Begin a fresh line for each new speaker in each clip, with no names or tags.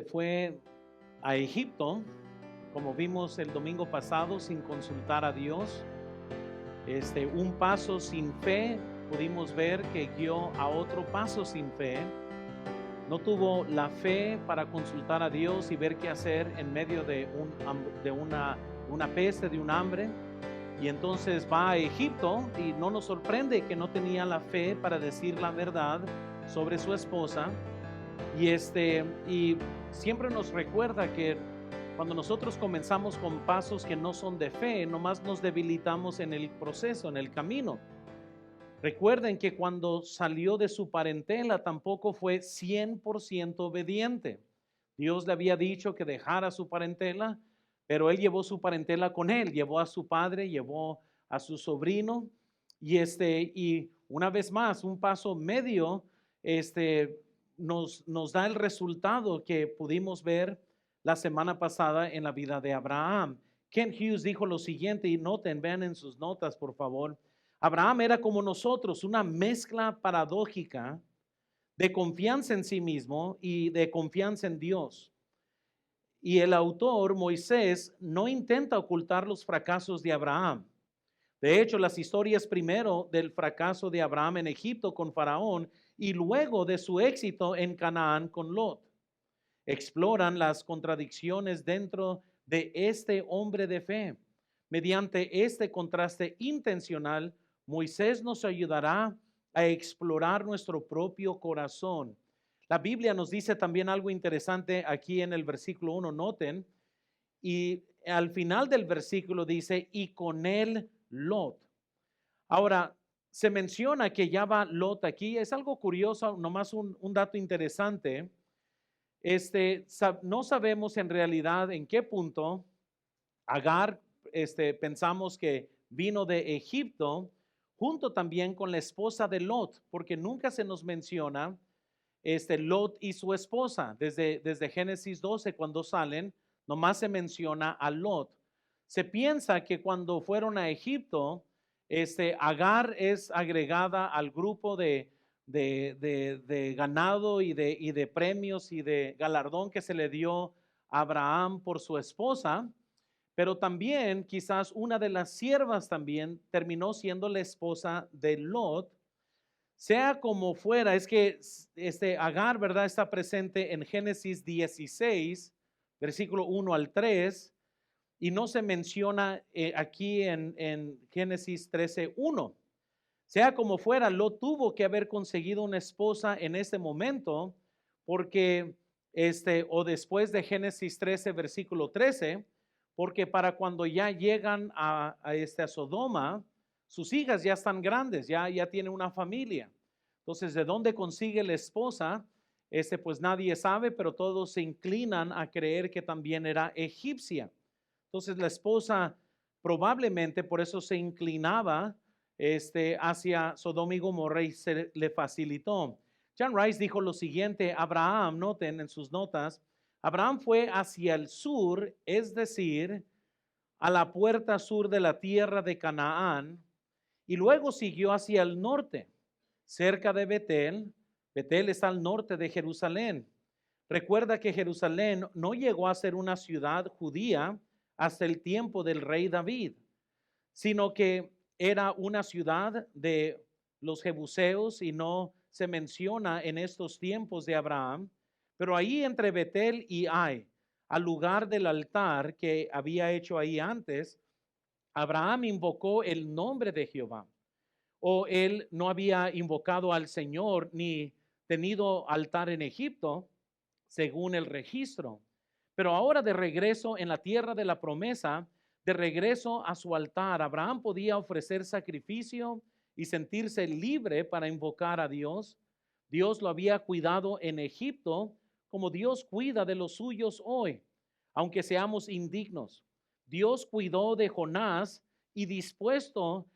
fue a Egipto, como vimos el domingo pasado, sin consultar a Dios. Un paso sin fe, pudimos ver que guió a otro paso sin fe. No tuvo la fe para consultar a Dios y ver qué hacer en medio de una peste, de un hambre. Y entonces va a Egipto y no nos sorprende que no tenía la fe para decir la verdad sobre su esposa. Y siempre nos recuerda que cuando nosotros comenzamos con pasos que no son de fe, nomás nos debilitamos en el proceso, en el camino. Recuerden que cuando salió de su parentela tampoco fue 100% obediente. Dios le había dicho que dejara su parentela, pero él llevó su parentela con él, llevó a su padre, llevó a su sobrino, y una vez más, un paso medio, nos da el resultado que pudimos ver la semana pasada en la vida de Abraham. Kent Hughes dijo lo siguiente, y noten, vean en sus notas, por favor. Abraham era como nosotros, una mezcla paradójica de confianza en sí mismo y de confianza en Dios. Y el autor, Moisés, no intenta ocultar los fracasos de Abraham. De hecho, las historias primero del fracaso de Abraham en Egipto con Faraón y luego de su éxito en Canaán con Lot exploran las contradicciones dentro de este hombre de fe. Mediante este contraste intencional, Moisés nos ayudará a explorar nuestro propio corazón. La Biblia nos dice también algo interesante aquí en el versículo 1, noten, y al final del versículo dice, y con él Lot. Ahora, se menciona que ya va Lot aquí, es algo curioso, nomás un dato interesante. No sabemos en realidad en qué punto Agar, pensamos que vino de Egipto, junto también con la esposa de Lot, porque nunca se nos menciona Lot y su esposa. Desde Génesis 12, cuando salen, nomás se menciona a Lot. Se piensa que cuando fueron a Egipto, Agar es agregada al grupo de ganado y de premios y de galardón que se le dio a Abraham por su esposa, pero también quizás una de las siervas también terminó siendo la esposa de Lot. Sea como fuera, es que Agar, ¿verdad? Está presente en Génesis 16, versículo 1 al 3, y no se menciona aquí en Génesis 13, 1. Sea como fuera, Lot tuvo que haber conseguido una esposa en ese momento, porque, o después de Génesis 13, versículo 13, porque para cuando ya llegan a Sodoma, sus hijas ya están grandes, ya tienen una familia. Entonces, ¿de dónde consigue la esposa? Pues nadie sabe, pero todos se inclinan a creer que también era egipcia. Entonces, la esposa probablemente por eso se inclinaba hacia Sodoma y Gomorra y se le facilitó. John Rice dijo lo siguiente, Abraham, noten en sus notas, Abraham fue hacia el sur, es decir, a la puerta sur de la tierra de Canaán, y luego siguió hacia el norte, cerca de Betel. Betel está al norte de Jerusalén. Recuerda que Jerusalén no llegó a ser una ciudad judía hasta el tiempo del rey David, sino que era una ciudad de los jebuseos y no se menciona en estos tiempos de Abraham, pero ahí entre Betel y Ai, al lugar del altar que había hecho ahí antes, Abraham invocó el nombre de Jehová. O él no había invocado al Señor ni tenido altar en Egipto, según el registro. Pero ahora de regreso en la tierra de la promesa, de regreso a su altar, Abraham podía ofrecer sacrificio y sentirse libre para invocar a Dios. Dios lo había cuidado en Egipto como Dios cuida de los suyos hoy, aunque seamos indignos. Dios cuidó de Jonás y dispuso,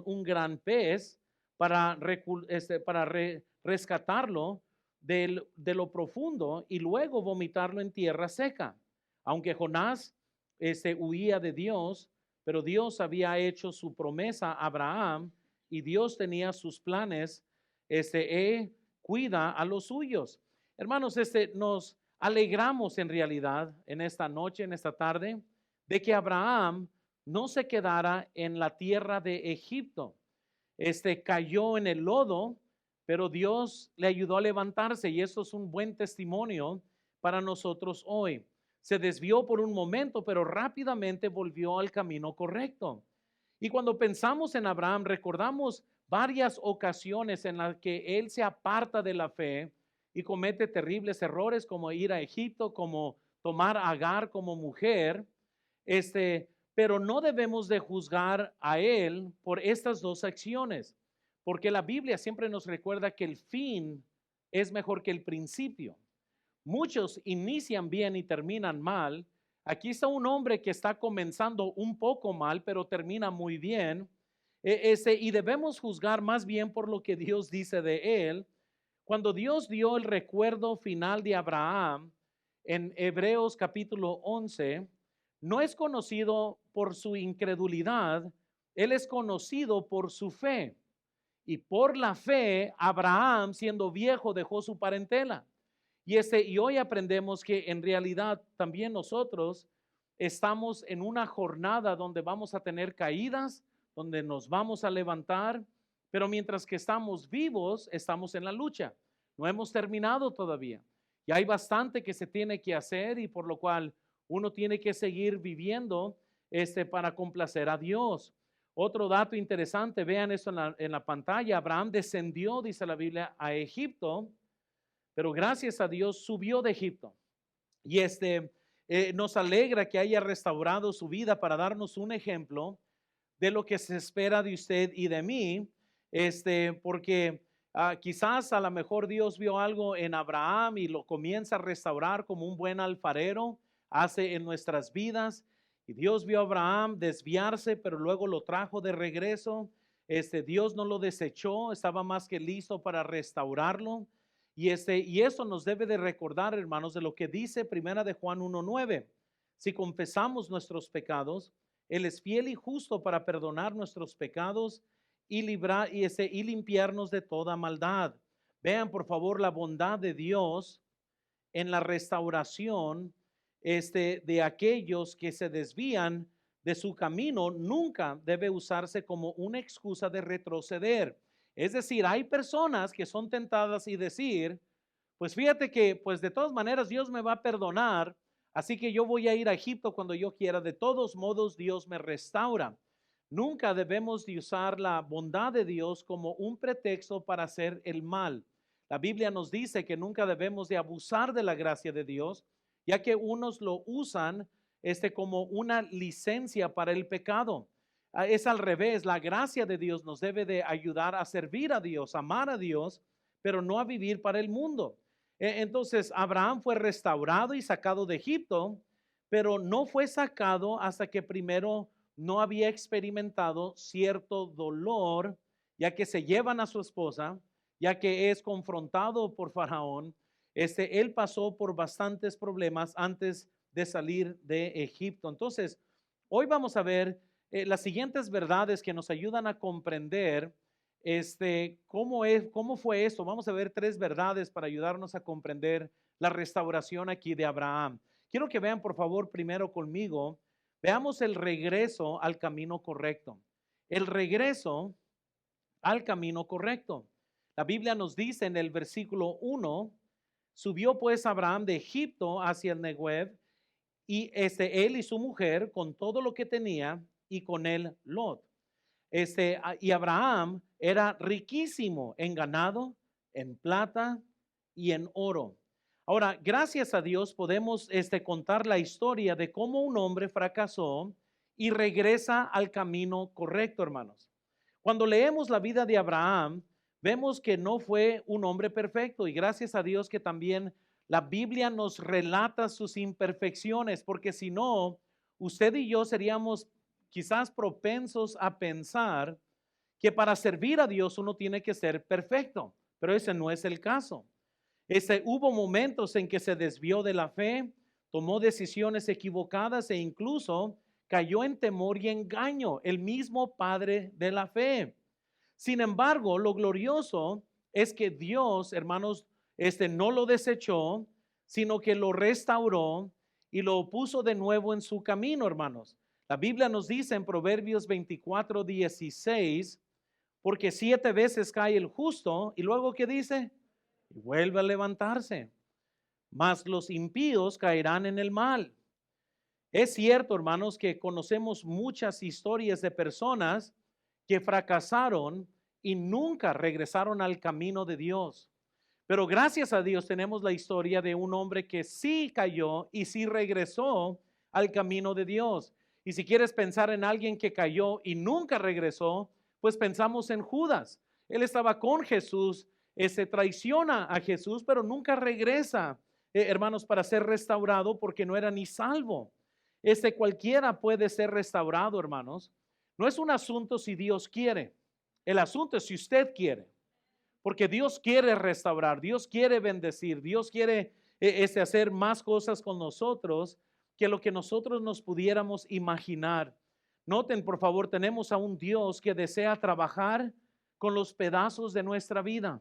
un gran pez para rescatarlo de lo profundo y luego vomitarlo en tierra seca. Aunque Jonás huía de Dios, pero Dios había hecho su promesa a Abraham y Dios tenía sus planes, cuida a los suyos. Hermanos, nos alegramos en realidad en esta noche, en esta tarde, de que Abraham no se quedara en la tierra de Egipto. Cayó en el lodo, pero Dios le ayudó a levantarse y eso es un buen testimonio para nosotros hoy. Se desvió por un momento, pero rápidamente volvió al camino correcto. Y cuando pensamos en Abraham, recordamos varias ocasiones en las que él se aparta de la fe y comete terribles errores como ir a Egipto, como tomar a Agar como mujer. Pero no debemos de juzgar a él por estas dos acciones, porque la Biblia siempre nos recuerda que el fin es mejor que el principio. Muchos inician bien y terminan mal. Aquí está un hombre que está comenzando un poco mal, pero termina muy bien. Y debemos juzgar más bien por lo que Dios dice de él. Cuando Dios dio el recuerdo final de Abraham en Hebreos capítulo 11, no es conocido por su incredulidad, él es conocido por su fe. Y por la fe, Abraham, siendo viejo, dejó su parentela. Y hoy aprendemos que en realidad también nosotros estamos en una jornada donde vamos a tener caídas, donde nos vamos a levantar, pero mientras que estamos vivos, estamos en la lucha. No hemos terminado todavía. Y hay bastante que se tiene que hacer y por lo cual uno tiene que seguir viviendo para complacer a Dios. Otro dato interesante, vean eso en la pantalla. Abraham descendió, dice la Biblia, a Egipto, pero gracias a Dios subió de Egipto. Y nos alegra que haya restaurado su vida para darnos un ejemplo de lo que se espera de usted y de mí, porque quizás a lo mejor Dios vio algo en Abraham y lo comienza a restaurar como un buen alfarero hace en nuestras vidas. Y Dios vio a Abraham desviarse, pero luego lo trajo de regreso. Dios no lo desechó, estaba más que listo para restaurarlo. Y eso nos debe de recordar, hermanos, de lo que dice Primera de Juan 1:9. Si confesamos nuestros pecados, Él es fiel y justo para perdonar nuestros pecados y y limpiarnos de toda maldad. Vean por favor la bondad de Dios en la restauración de aquellos que se desvían de su camino. Nunca debe usarse como una excusa de retroceder. Es decir, hay personas que son tentadas y decir, pues fíjate que pues de todas maneras Dios me va a perdonar, así que yo voy a ir a Egipto cuando yo quiera. De todos modos Dios me restaura. Nunca debemos de usar la bondad de Dios como un pretexto para hacer el mal. La Biblia nos dice que nunca debemos de abusar de la gracia de Dios, ya que unos lo usan como una licencia para el pecado. Es al revés, la gracia de Dios nos debe de ayudar a servir a Dios, amar a Dios, pero no a vivir para el mundo. Entonces, Abraham fue restaurado y sacado de Egipto, pero no fue sacado hasta que primero no había experimentado cierto dolor, ya que se llevan a su esposa, ya que es confrontado por Faraón. Él pasó por bastantes problemas antes de salir de Egipto. Entonces, hoy vamos a ver las siguientes verdades que nos ayudan a comprender cómo fue esto. Vamos a ver tres verdades para ayudarnos a comprender la restauración aquí de Abraham. Quiero que vean, por favor, primero conmigo, veamos el regreso al camino correcto. El regreso al camino correcto. La Biblia nos dice en el versículo 1, subió pues Abraham de Egipto hacia el Negev, y él y su mujer con todo lo que tenía, y con él Lot. Y Abraham era riquísimo en ganado, en plata y en oro. Ahora, gracias a Dios podemos contar la historia de cómo un hombre fracasó y regresa al camino correcto, hermanos. Cuando leemos la vida de Abraham, vemos que no fue un hombre perfecto y gracias a Dios que también la Biblia nos relata sus imperfecciones, porque si no, usted y yo seríamos quizás propensos a pensar que para servir a Dios uno tiene que ser perfecto, pero ese no es el caso. Hubo momentos en que se desvió de la fe, tomó decisiones equivocadas e incluso cayó en temor y engaño, el mismo padre de la fe. Sin embargo, lo glorioso es que Dios, hermanos, no lo desechó, sino que lo restauró y lo puso de nuevo en su camino, hermanos. La Biblia nos dice en Proverbios 24:16, porque 7 veces cae el justo, y luego ¿qué dice? Y vuelve a levantarse, mas los impíos caerán en el mal. Es cierto, hermanos, que conocemos muchas historias de personas que fracasaron y nunca regresaron al camino de Dios. Pero gracias a Dios tenemos la historia de un hombre que sí cayó y sí regresó al camino de Dios. Y si quieres pensar en alguien que cayó y nunca regresó, pues pensamos en Judas. Él estaba con Jesús, se traiciona a Jesús, pero nunca regresa, hermanos, para ser restaurado porque no era ni salvo. Cualquiera puede ser restaurado, hermanos. No es un asunto si Dios quiere. El asunto es si usted quiere. Porque Dios quiere restaurar, Dios quiere bendecir, Dios quiere hacer más cosas con nosotros que lo que nosotros nos pudiéramos imaginar. Noten, por favor, tenemos a un Dios que desea trabajar con los pedazos de nuestra vida.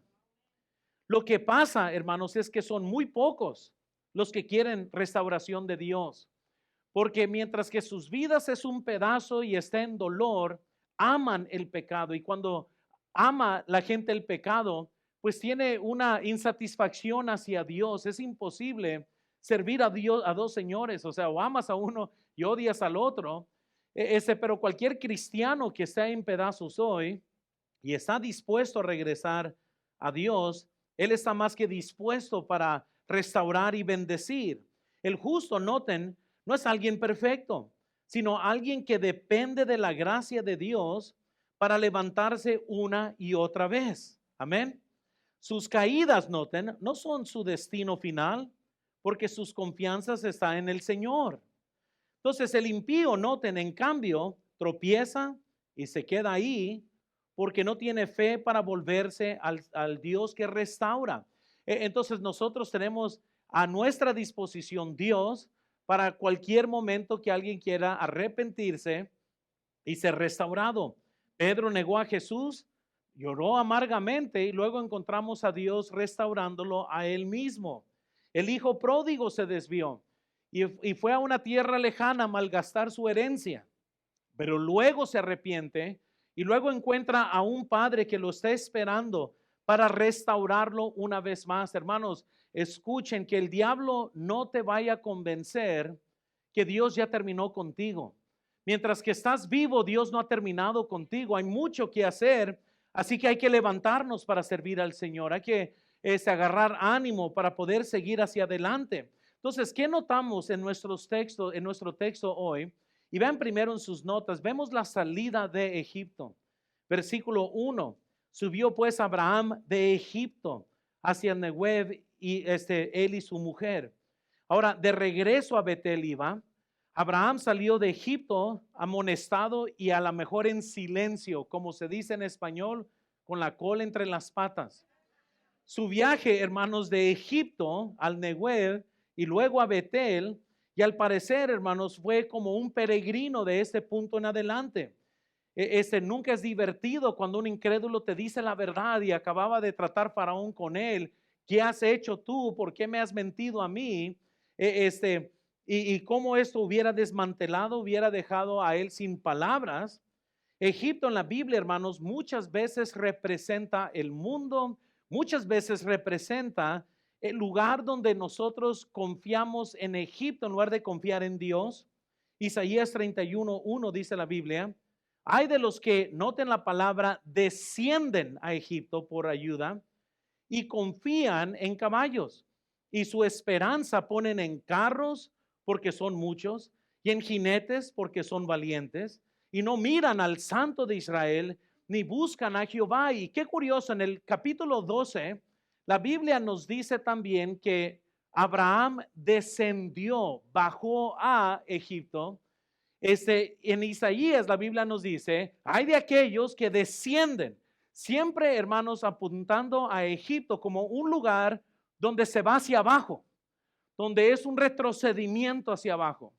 Lo que pasa, hermanos, es que son muy pocos los que quieren restauración de Dios. Porque mientras que sus vidas es un pedazo y está en dolor, aman el pecado. Y cuando ama la gente el pecado, pues tiene una insatisfacción hacia Dios. Es imposible servir a Dios, a dos señores. O sea, o amas a uno y odias al otro. Pero cualquier cristiano que está en pedazos hoy y está dispuesto a regresar a Dios, él está más que dispuesto para restaurar y bendecir. El justo, noten, no es alguien perfecto, sino alguien que depende de la gracia de Dios para levantarse una y otra vez. Amén. Sus caídas, noten, no son su destino final, porque sus confianzas están en el Señor. Entonces el impío, noten, en cambio, tropieza y se queda ahí porque no tiene fe para volverse al Dios que restaura. Entonces nosotros tenemos a nuestra disposición Dios para cualquier momento que alguien quiera arrepentirse y ser restaurado. Pedro negó a Jesús, lloró amargamente y luego encontramos a Dios restaurándolo a él mismo. El hijo pródigo se desvió y fue a una tierra lejana a malgastar su herencia, pero luego se arrepiente y luego encuentra a un padre que lo está esperando para restaurarlo una vez más. Hermanos, escuchen, que el diablo no te vaya a convencer que Dios ya terminó contigo. Mientras que estás vivo, Dios no ha terminado contigo. Hay mucho que hacer, así que hay que levantarnos para servir al Señor. Hay que agarrar ánimo para poder seguir hacia adelante. Entonces, ¿qué notamos en nuestros textos, en nuestro texto hoy? Y vean primero en sus notas, vemos la salida de Egipto. Versículo 1, subió pues Abraham de Egipto hacia Negev y él y su mujer. Ahora, de regreso a Betel iba. Abraham salió de Egipto amonestado y a lo mejor en silencio, como se dice en español, con la cola entre las patas. Su viaje, hermanos, de Egipto al Negev y luego a Betel, y al parecer, hermanos, fue como un peregrino de este punto en adelante. Nunca es divertido cuando un incrédulo te dice la verdad y acababa de tratar Faraón con él. ¿Qué has hecho tú? ¿Por qué me has mentido a mí? Y cómo esto hubiera desmantelado, hubiera dejado a él sin palabras. Egipto en la Biblia, hermanos, muchas veces representa el mundo, muchas veces representa el lugar donde nosotros confiamos en Egipto en lugar de confiar en Dios. Isaías 31:1 dice la Biblia, hay de los que, noten la palabra, descienden a Egipto por ayuda y confían en caballos y su esperanza ponen en carros porque son muchos y en jinetes porque son valientes y no miran al Santo de Israel ni buscan a Jehová. Y qué curioso, en el capítulo 12, la Biblia nos dice también que Abraham descendió, bajó a Egipto. En Isaías la Biblia nos dice, hay de aquellos que descienden, siempre, hermanos, apuntando a Egipto como un lugar donde se va hacia abajo, donde es un retrocedimiento hacia abajo.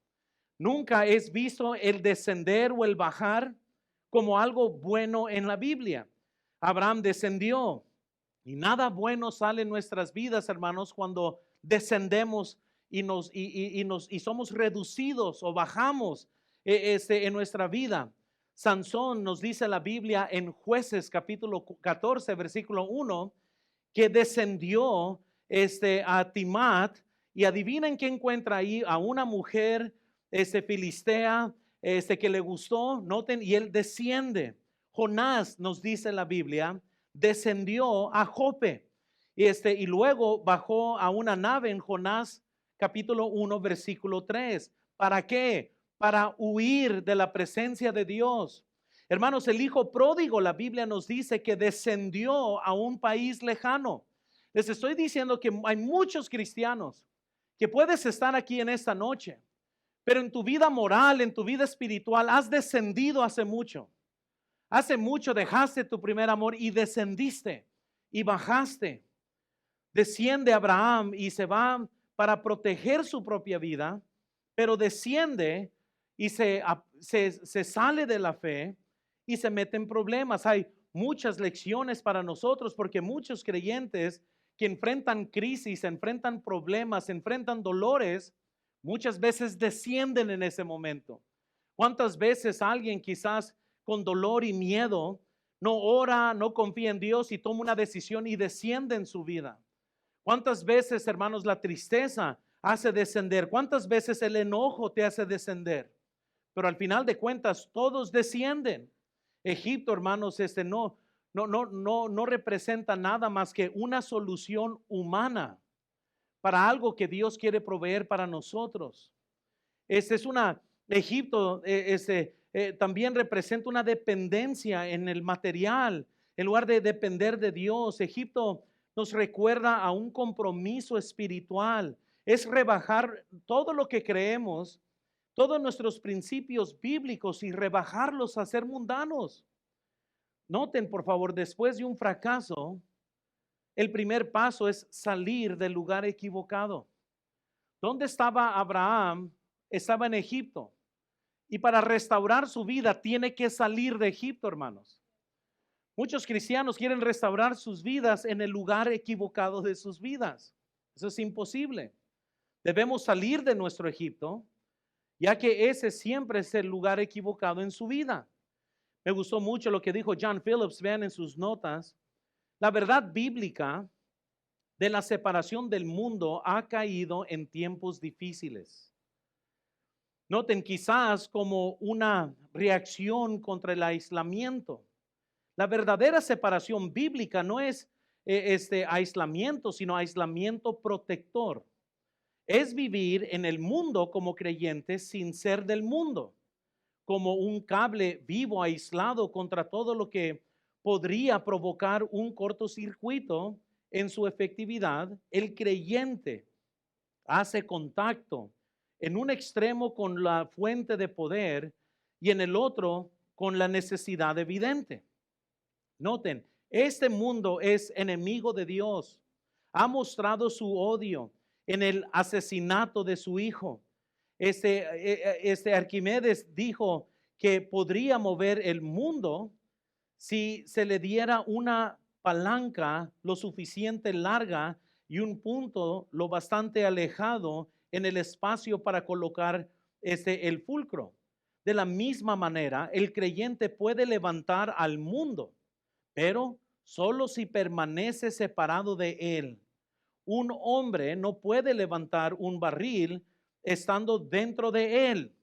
Nunca es visto el descender o el bajar como algo bueno en la Biblia. Abraham descendió y nada bueno sale en nuestras vidas, hermanos, cuando descendemos y somos reducidos o bajamos en nuestra vida. Sansón nos dice la Biblia en Jueces capítulo 14, versículo 1, que descendió a Timat, y adivinen qué encuentra ahí: a una mujer filistea que le gustó. Noten, y él desciende. Jonás, nos dice la Biblia, descendió a Jope y luego bajó a una nave en Jonás capítulo 1 versículo 3. ¿Para qué? Para huir de la presencia de Dios. Hermanos, el hijo pródigo, la Biblia nos dice que descendió a un país lejano. Les estoy diciendo que hay muchos cristianos que puedes estar aquí en esta noche, pero en tu vida moral, en tu vida espiritual, has descendido hace mucho. Hace mucho dejaste tu primer amor y descendiste y bajaste. Desciende Abraham y se va para proteger su propia vida, pero desciende y se sale de la fe y se mete en problemas. Hay muchas lecciones para nosotros, porque muchos creyentes que enfrentan crisis, enfrentan problemas, enfrentan dolores, muchas veces descienden en ese momento. ¿Cuántas veces alguien quizás con dolor y miedo no ora, no confía en Dios y toma una decisión y desciende en su vida? ¿Cuántas veces, hermanos, la tristeza hace descender? ¿Cuántas veces el enojo te hace descender? Pero al final de cuentas todos descienden. Egipto, hermanos, no representa nada más que una solución humana para algo que Dios quiere proveer para nosotros. Egipto también representa una dependencia en el material, en lugar de depender de Dios. Egipto nos recuerda a un compromiso espiritual. Es rebajar todo lo que creemos, todos nuestros principios bíblicos, y rebajarlos a ser mundanos. Noten, por favor, después de un fracaso, el primer paso es salir del lugar equivocado. ¿Dónde estaba Abraham? Estaba en Egipto. Y para restaurar su vida tiene que salir de Egipto, hermanos. Muchos cristianos quieren restaurar sus vidas en el lugar equivocado de sus vidas. Eso es imposible. Debemos salir de nuestro Egipto, ya que ese siempre es el lugar equivocado en su vida. Me gustó mucho lo que dijo John Phillips. Vean en sus notas: la verdad bíblica de la separación del mundo ha caído en tiempos difíciles. Noten, quizás como una reacción contra el aislamiento. La verdadera separación bíblica no es aislamiento, sino aislamiento protector. Es vivir en el mundo como creyentes sin ser del mundo, como un cable vivo aislado contra todo lo que podría provocar un cortocircuito en su efectividad. El creyente hace contacto en un extremo con la fuente de poder y en el otro con la necesidad evidente. Noten, este mundo es enemigo de Dios. Ha mostrado su odio en el asesinato de su hijo. Arquímedes dijo que podría mover el mundo si se le diera una palanca lo suficiente larga y un punto lo bastante alejado en el espacio para colocar el fulcro. De la misma manera, el creyente puede levantar al mundo, pero solo si permanece separado de él. Un hombre no puede levantar un barril estando dentro de él.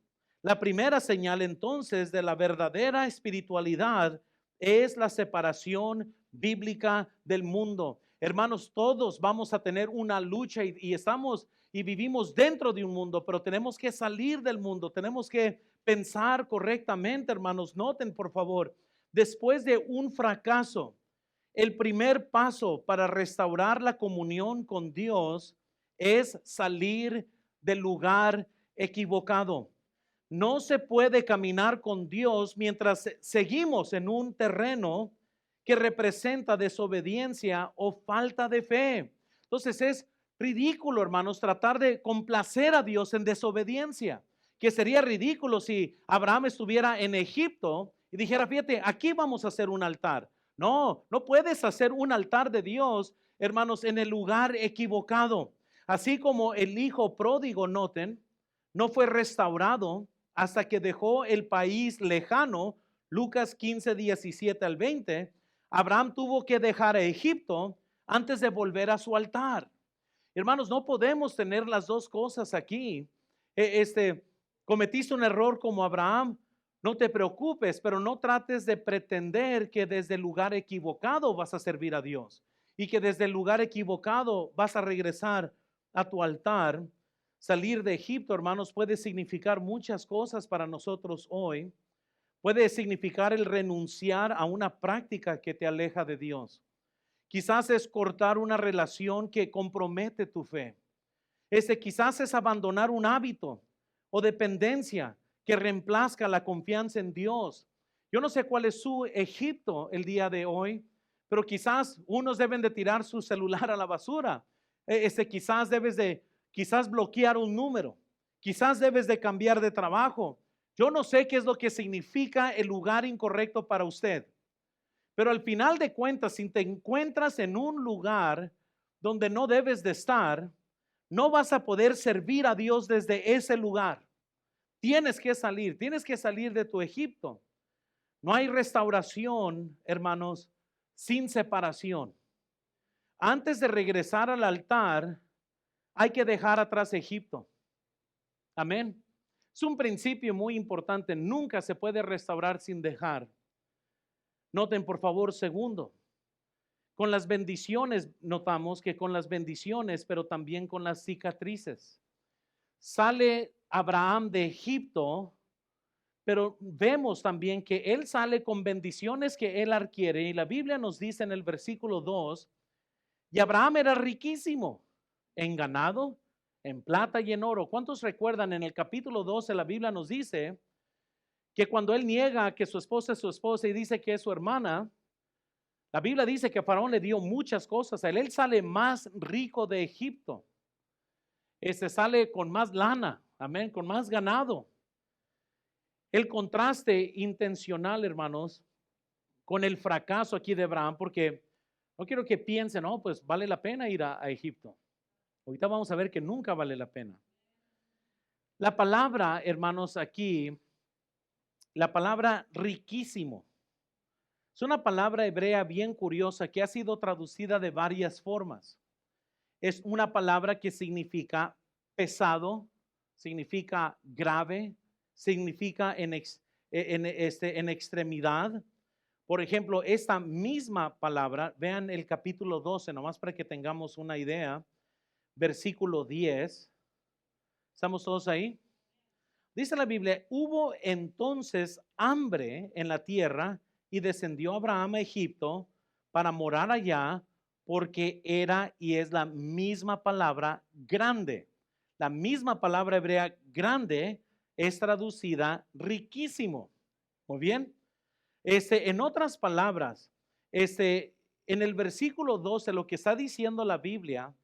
La primera señal entonces de la verdadera espiritualidad es la separación bíblica del mundo. Hermanos, todos vamos a tener una lucha y estamos y vivimos dentro de un mundo, pero tenemos que salir del mundo, tenemos que pensar correctamente, hermanos. Noten, por favor, después de un fracaso, el primer paso para restaurar la comunión con Dios es salir del lugar equivocado. No se puede caminar con Dios mientras seguimos en un terreno que representa desobediencia o falta de fe. Entonces es ridículo, hermanos, tratar de complacer a Dios en desobediencia. Que sería ridículo si Abraham estuviera en Egipto y dijera: fíjate, aquí vamos a hacer un altar. No puedes hacer un altar de Dios, hermanos, en el lugar equivocado. Así como el hijo pródigo, noten, no fue restaurado hasta que dejó el país lejano, Lucas 15, 17 al 20, Abraham tuvo que dejar a Egipto antes de volver a su altar. Hermanos, no podemos tener las dos cosas aquí. Cometiste un error como Abraham, no te preocupes, pero no trates de pretender que desde el lugar equivocado vas a servir a Dios y que desde el lugar equivocado vas a regresar a tu altar. Salir de Egipto, hermanos, puede significar muchas cosas para nosotros hoy. Puede significar el renunciar a una práctica que te aleja de Dios. Quizás es cortar una relación que compromete tu fe. Quizás es abandonar un hábito o dependencia que reemplazca la confianza en Dios. Yo no sé cuál es su Egipto el día de hoy, pero quizás unos deben de tirar su celular a la basura. Quizás bloquear un número. Quizás debes de cambiar de trabajo. Yo no sé qué es lo que significa el lugar incorrecto para usted. Pero al final de cuentas, si te encuentras en un lugar donde no debes de estar, no vas a poder servir a Dios desde ese lugar. Tienes que salir de tu Egipto. No hay restauración, hermanos, sin separación. Antes de regresar al altar, hay que dejar atrás Egipto. Amén. Es un principio muy importante. Nunca se puede restaurar sin dejar. Noten por favor, segundo, con las bendiciones, notamos que con las bendiciones, pero también con las cicatrices. Sale Abraham de Egipto, pero vemos también que él sale con bendiciones que él adquiere. Y la Biblia nos dice en el versículo 2, y Abraham era riquísimo en ganado, en plata y en oro. ¿Cuántos recuerdan en el capítulo 12 la Biblia nos dice que cuando él niega que su esposa es su esposa y dice que es su hermana, la Biblia dice que Faraón le dio muchas cosas a él? Él sale más rico de Egipto. Sale con más lana, amén, con más ganado. El contraste intencional, hermanos, con el fracaso aquí de Abraham, porque no quiero que piensen, no, pues vale la pena ir a Egipto. Ahorita vamos a ver que nunca vale la pena. La palabra, hermanos, aquí, la palabra riquísimo, es una palabra hebrea bien curiosa que ha sido traducida de varias formas. Es una palabra que significa pesado, significa grave, significa en extremidad. Por ejemplo, esta misma palabra, vean el capítulo 12, nomás para que tengamos una idea, versículo 10. ¿Estamos todos ahí? Dice la Biblia, hubo entonces hambre en la tierra y descendió Abraham a Egipto para morar allá, porque era y es la misma palabra grande. La misma palabra hebrea grande es traducida riquísimo. Muy bien. En otras palabras, en el versículo 12, lo que está diciendo la Biblia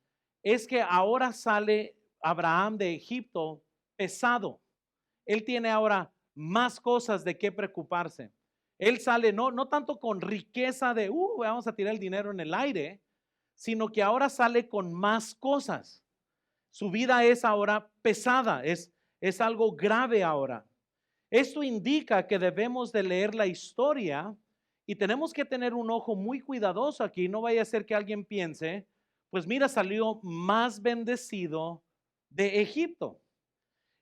es que ahora sale Abraham de Egipto pesado. Él tiene ahora más cosas de qué preocuparse. Él sale no tanto con riqueza de, vamos a tirar el dinero en el aire, sino que ahora sale con más cosas. Su vida es ahora pesada, es algo grave ahora. Esto indica que debemos de leer la historia y tenemos que tener un ojo muy cuidadoso aquí. No vaya a ser que alguien piense, pues mira, salió más bendecido de Egipto.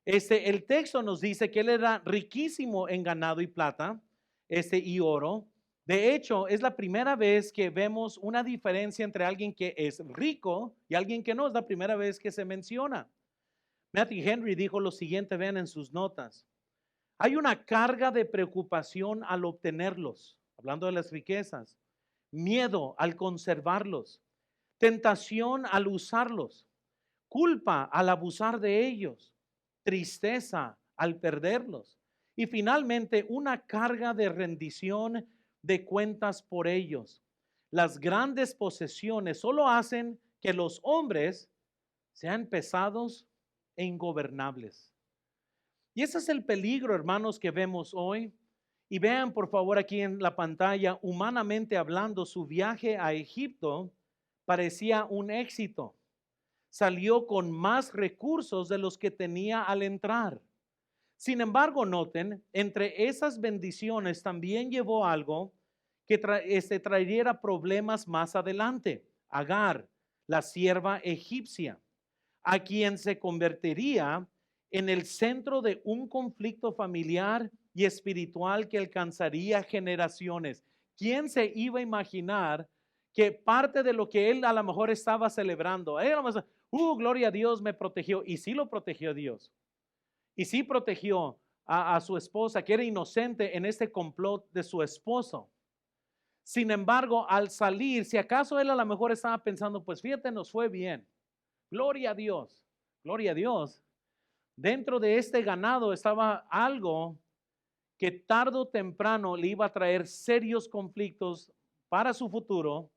El texto nos dice que él era riquísimo en ganado y plata, y oro. De hecho, es la primera vez que vemos una diferencia entre alguien que es rico y alguien que no. Es la primera vez que se menciona. Matthew Henry dijo lo siguiente, vean en sus notas. Hay una carga de preocupación al obtenerlos, hablando de las riquezas, miedo al conservarlos, tentación al usarlos, culpa al abusar de ellos, tristeza al perderlos y finalmente una carga de rendición de cuentas por ellos. Las grandes posesiones solo hacen que los hombres sean pesados e ingobernables. Y ese es el peligro, hermanos, que vemos hoy. Y vean por favor aquí en la pantalla, humanamente hablando, su viaje a Egipto parecía un éxito. salió con más recursos de los que tenía al entrar. Sin embargo, noten, entre esas bendiciones también llevó algo que traería problemas más adelante. Agar, la sierva egipcia, a quien se convertiría en el centro de un conflicto familiar y espiritual que alcanzaría generaciones. ¿Quién se iba a imaginar que parte de lo que él a lo mejor estaba celebrando, él a lo mejor, gloria a Dios, me protegió? Y sí lo protegió Dios. Y sí protegió a su esposa, que era inocente en este complot de su esposo. Sin embargo, al salir, si acaso él a lo mejor estaba pensando, pues fíjate, nos fue bien. Gloria a Dios, gloria a Dios. Dentro de este ganado estaba algo que tarde o temprano le iba a traer serios conflictos para su futuro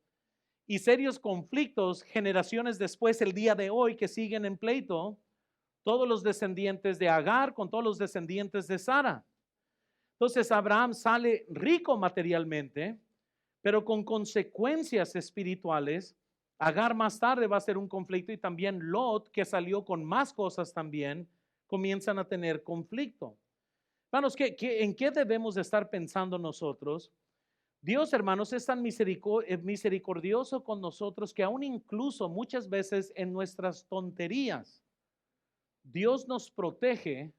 y serios conflictos generaciones después, el día de hoy, que siguen en pleito, todos los descendientes de Agar con todos los descendientes de Sara. Entonces Abraham sale rico materialmente, pero con consecuencias espirituales. Agar más tarde va a ser un conflicto y también Lot, que salió con más cosas también, comienzan a tener conflicto. Hermanos, ¿en qué debemos de estar pensando nosotros? Dios, hermanos, es tan misericordioso con nosotros que aún incluso muchas veces en nuestras tonterías, Dios nos protege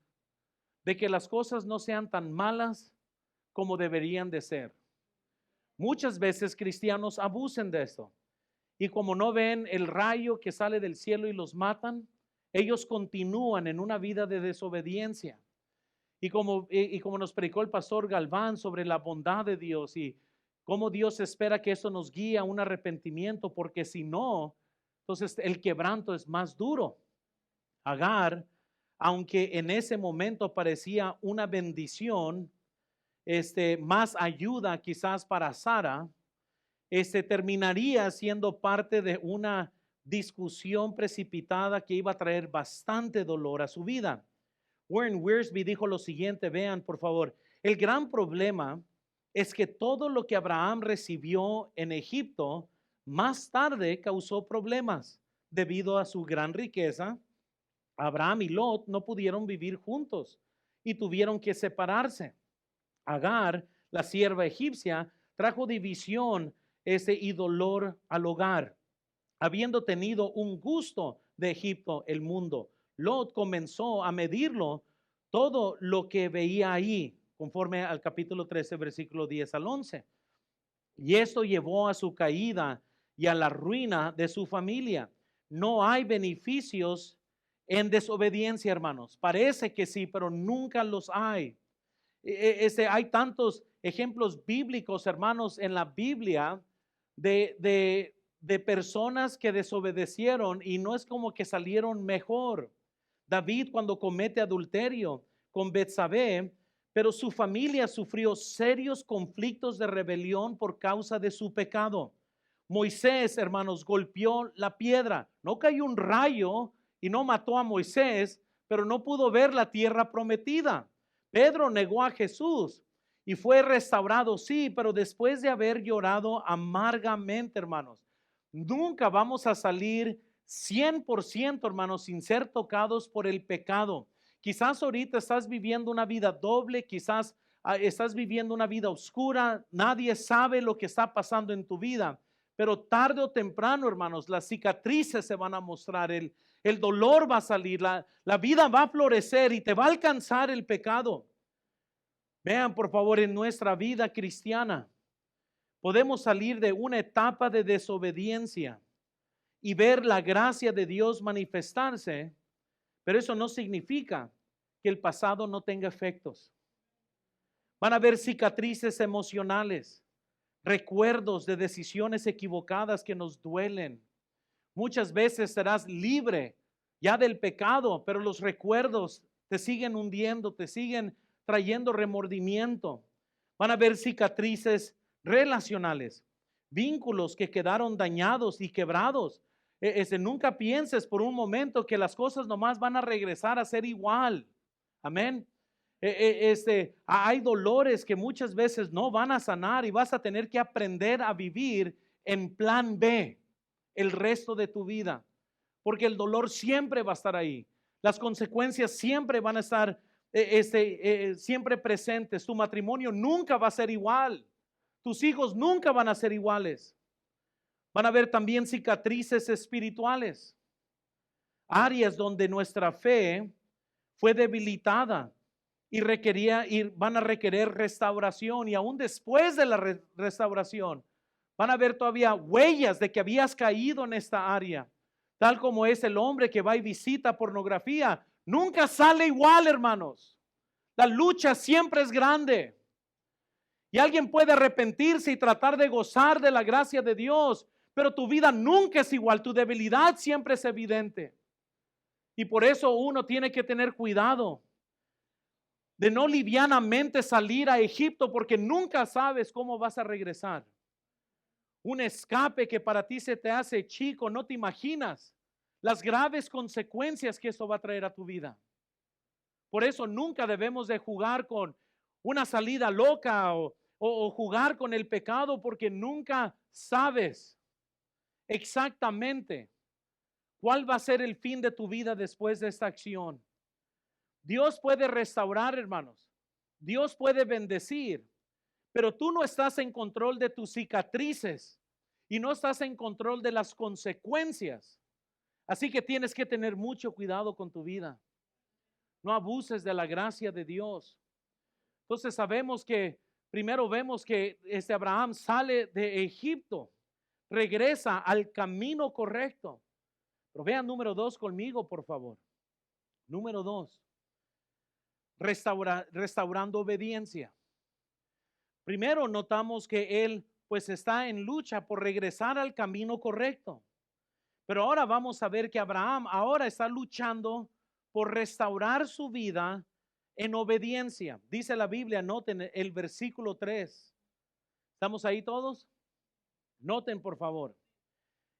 de que las cosas no sean tan malas como deberían de ser. Muchas veces cristianos abusan de esto. Y como no ven el rayo que sale del cielo y los matan, ellos continúan en una vida de desobediencia. Y como nos predicó el pastor Galván sobre la bondad de Dios y cómo Dios espera que eso nos guíe a un arrepentimiento, porque si no, entonces el quebranto es más duro. Agar, aunque en ese momento parecía una bendición, más ayuda quizás para Sara, terminaría siendo parte de una discusión precipitada que iba a traer bastante dolor a su vida. Warren Wiersbe dijo lo siguiente, vean por favor, el gran problema es que todo lo que Abraham recibió en Egipto más tarde causó problemas debido a su gran riqueza. Abraham y Lot no pudieron vivir juntos y tuvieron que separarse. Agar, la sierva egipcia, trajo división y dolor al hogar. Habiendo tenido un gusto de Egipto, el mundo, Lot comenzó a medirlo todo lo que veía ahí, conforme al capítulo 13, versículo 10 al 11. Y esto llevó a su caída y a la ruina de su familia. No hay beneficios en desobediencia, hermanos. Parece que sí, pero nunca los hay. Hay tantos ejemplos bíblicos, hermanos, en la Biblia de personas que desobedecieron y no es como que salieron mejor. David, cuando comete adulterio con Betsabé, pero su familia sufrió serios conflictos de rebelión por causa de su pecado. Moisés, hermanos, golpeó la piedra. No cayó un rayo y no mató a Moisés, pero no pudo ver la tierra prometida. Pedro negó a Jesús y fue restaurado, sí, pero después de haber llorado amargamente, hermanos. Nunca vamos a salir 100%, hermanos, sin ser tocados por el pecado. Quizás ahorita estás viviendo una vida doble, quizás estás viviendo una vida oscura, nadie sabe lo que está pasando en tu vida, pero tarde o temprano, hermanos, las cicatrices se van a mostrar, el dolor va a salir, la vida va a florecer y te va a alcanzar el pecado. Vean, por favor, en nuestra vida cristiana, podemos salir de una etapa de desobediencia y ver la gracia de Dios manifestarse, pero eso no significa que el pasado no tenga efectos. Van a haber cicatrices emocionales, recuerdos de decisiones equivocadas que nos duelen. Muchas veces serás libre ya del pecado, pero los recuerdos te siguen hundiendo, te siguen trayendo remordimiento. Van a haber cicatrices relacionales, vínculos que quedaron dañados y quebrados. Nunca pienses por un momento que las cosas nomás van a regresar a ser igual. Amén. Hay dolores que muchas veces no van a sanar y vas a tener que aprender a vivir en plan B el resto de tu vida. porque el dolor siempre va a estar ahí. Las consecuencias siempre van a estar siempre presentes. Tu matrimonio nunca va a ser igual. Tus hijos nunca van a ser iguales. Van a haber también cicatrices espirituales, áreas donde nuestra fe fue debilitada y van a requerir restauración, y aún después de la restauración van a haber todavía huellas de que habías caído en esta área, tal como es el hombre que va y visita pornografía. Nunca sale igual, hermanos. La lucha siempre es grande. Y alguien puede arrepentirse y tratar de gozar de la gracia de Dios, pero tu vida nunca es igual, tu debilidad siempre es evidente. Y por eso uno tiene que tener cuidado de no livianamente salir a Egipto, porque nunca sabes cómo vas a regresar. Un escape que para ti se te hace chico, no te imaginas las graves consecuencias que esto va a traer a tu vida. Por eso nunca debemos de jugar con una salida loca o jugar con el pecado, porque nunca sabes exactamente cuál va a ser el fin de tu vida después de esta acción. Dios puede restaurar, hermanos. Dios puede bendecir, pero tú no estás en control de tus cicatrices y no estás en control de las consecuencias. Así que tienes que tener mucho cuidado con tu vida. No abuses de la gracia de Dios. Entonces primero vemos que Abraham sale de Egipto, regresa al camino correcto. Pero vean número 2 conmigo, por favor. Número 2, restaurando obediencia. Primero notamos que él pues está en lucha por regresar al camino correcto. Pero ahora vamos a ver que Abraham ahora está luchando por restaurar su vida en obediencia. Dice la Biblia, noten el versículo 3. ¿Estamos ahí todos? Noten por favor.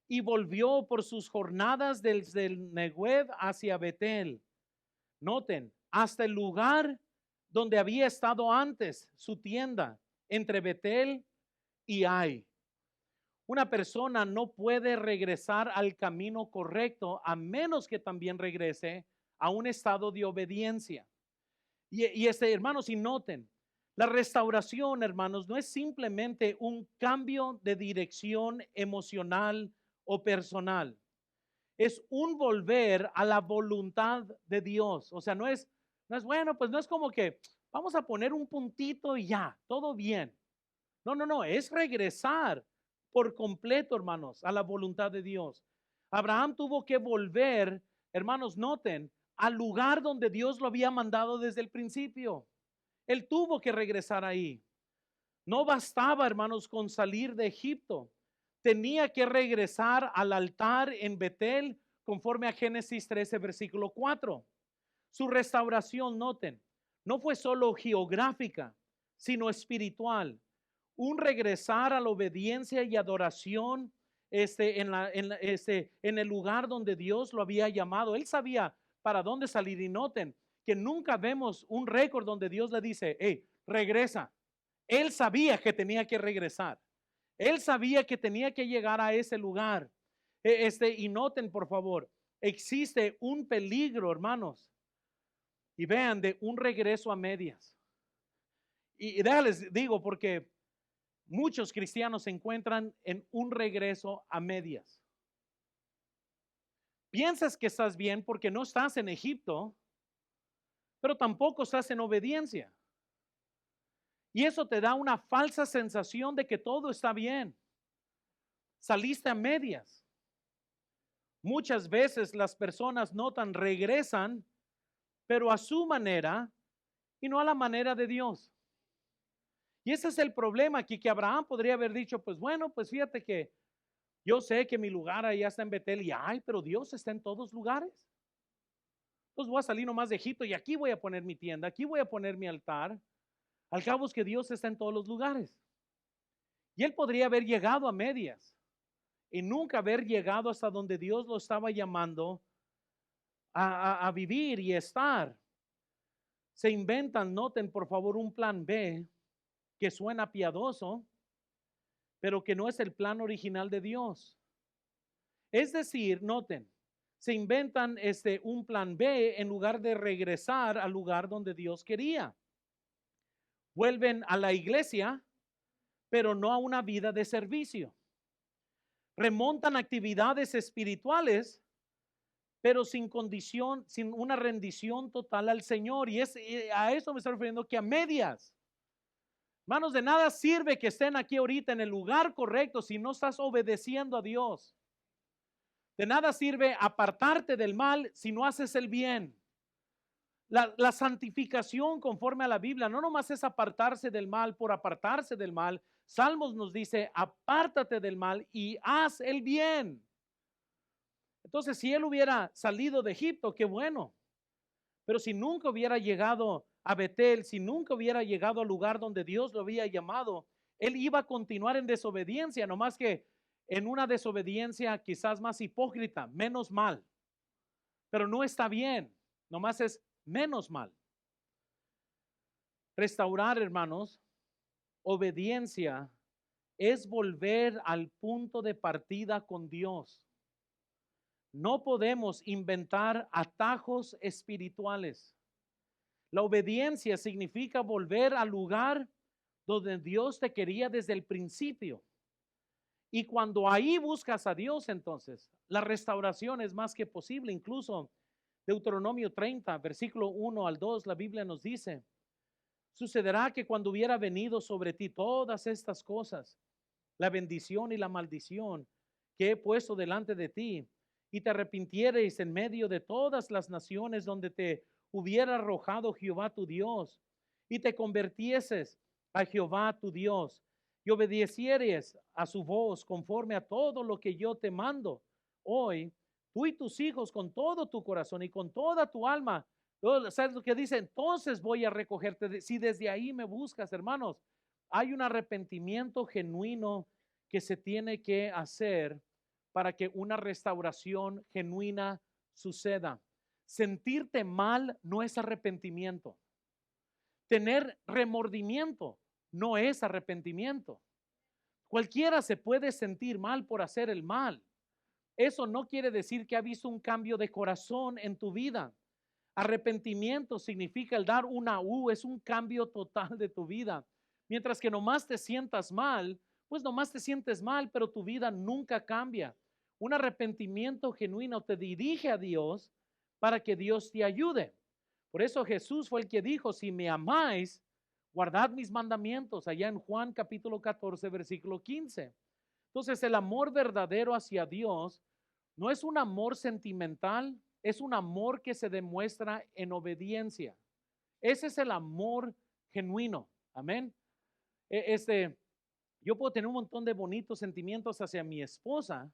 Y volvió por sus jornadas desde el Negev hacia Betel. Noten, hasta el lugar donde había estado antes su tienda, entre Betel y Ai. Una persona no puede regresar al camino correcto a menos que también regrese a un estado de obediencia. Hermanos, y noten, la restauración, hermanos, no es simplemente un cambio de dirección emocional o personal. Es un volver a la voluntad de Dios. O sea, no es bueno, pues no es como que vamos a poner un puntito y ya, todo bien. No, es regresar por completo, hermanos, a la voluntad de Dios. Abraham tuvo que volver, hermanos, noten, al lugar donde Dios lo había mandado desde el principio. Él tuvo que regresar ahí. No bastaba, hermanos, con salir de Egipto. Tenía que regresar al altar en Betel, conforme a Génesis 13, versículo 4. Su restauración, noten, no fue solo geográfica, sino espiritual. Un regresar a la obediencia y adoración en el lugar donde Dios lo había llamado. Él sabía para dónde salir, y noten que nunca vemos un récord donde Dios le dice, hey, regresa. Él sabía que tenía que regresar. Él sabía que tenía que llegar a ese lugar. Y noten, por favor, existe un peligro, hermanos. Y vean, de un regreso a medias. Y déjales digo, porque muchos cristianos se encuentran en un regreso a medias. Piensas que estás bien porque no estás en Egipto, pero tampoco estás en obediencia. Y eso te da una falsa sensación de que todo está bien. Saliste a medias. Muchas veces las personas notan, regresan, pero a su manera y no a la manera de Dios. Y ese es el problema aquí, que Abraham podría haber dicho, pues bueno, pues fíjate que yo sé que mi lugar allá está en Betel y pero Dios está en todos lugares. Entonces voy a salir nomás de Egipto y aquí voy a poner mi tienda, aquí voy a poner mi altar. Al cabo es que Dios está en todos los lugares. Y él podría haber llegado a medias y nunca haber llegado hasta donde Dios lo estaba llamando a vivir y estar. Se inventan, noten por favor, un plan B que suena piadoso, pero que no es el plan original de Dios. Es decir, noten, se inventan un plan B en lugar de regresar al lugar donde Dios quería. Vuelven a la iglesia, pero no a una vida de servicio. Remontan actividades espirituales, pero sin condición, sin una rendición total al Señor. Y a eso me estoy refiriendo, que a medias. Hermanos, de nada sirve que estén aquí ahorita en el lugar correcto si no estás obedeciendo a Dios. De nada sirve apartarte del mal si no haces el bien. La santificación conforme a la Biblia no nomás es apartarse del mal por apartarse del mal. Salmos nos dice, apártate del mal y haz el bien. Entonces, si él hubiera salido de Egipto, qué bueno. Pero si nunca hubiera llegado a Betel, si nunca hubiera llegado al lugar donde Dios lo había llamado, él iba a continuar en desobediencia, nomás que en una desobediencia quizás más hipócrita, menos mal. Pero no está bien, nomás es menos mal. Restaurar, hermanos, obediencia es volver al punto de partida con Dios. No podemos inventar atajos espirituales. La obediencia significa volver al lugar donde Dios te quería desde el principio. Y cuando ahí buscas a Dios, entonces, la restauración es más que posible. Incluso Deuteronomio 30, versículo 1 al 2, la Biblia nos dice, sucederá que cuando hubiera venido sobre ti todas estas cosas, la bendición y la maldición que he puesto delante de ti, y te arrepintiereis en medio de todas las naciones donde te hubiera arrojado Jehová tu Dios, y te convirtieses a Jehová tu Dios, y obedecieres a su voz conforme a todo lo que yo te mando hoy, tú y tus hijos con todo tu corazón y con toda tu alma. ¿Sabes lo que dice? Entonces voy a recogerte. Si desde ahí me buscas, hermanos, hay un arrepentimiento genuino que se tiene que hacer para que una restauración genuina suceda. Sentirte mal no es arrepentimiento. Tener remordimiento no es arrepentimiento. Cualquiera se puede sentir mal por hacer el mal. Eso no quiere decir que ha visto un cambio de corazón en tu vida. Arrepentimiento significa el dar una es un cambio total de tu vida. Mientras que nomás te sientas mal, pues nomás te sientes mal, pero tu vida nunca cambia. Un arrepentimiento genuino te dirige a Dios para que Dios te ayude. Por eso Jesús fue el que dijo, si me amáis, guardad mis mandamientos, allá en Juan capítulo 14, versículo 15. Entonces el amor verdadero hacia Dios no es un amor sentimental, es un amor que se demuestra en obediencia. Ese es el amor genuino. Amén. Yo puedo tener un montón de bonitos sentimientos hacia mi esposa,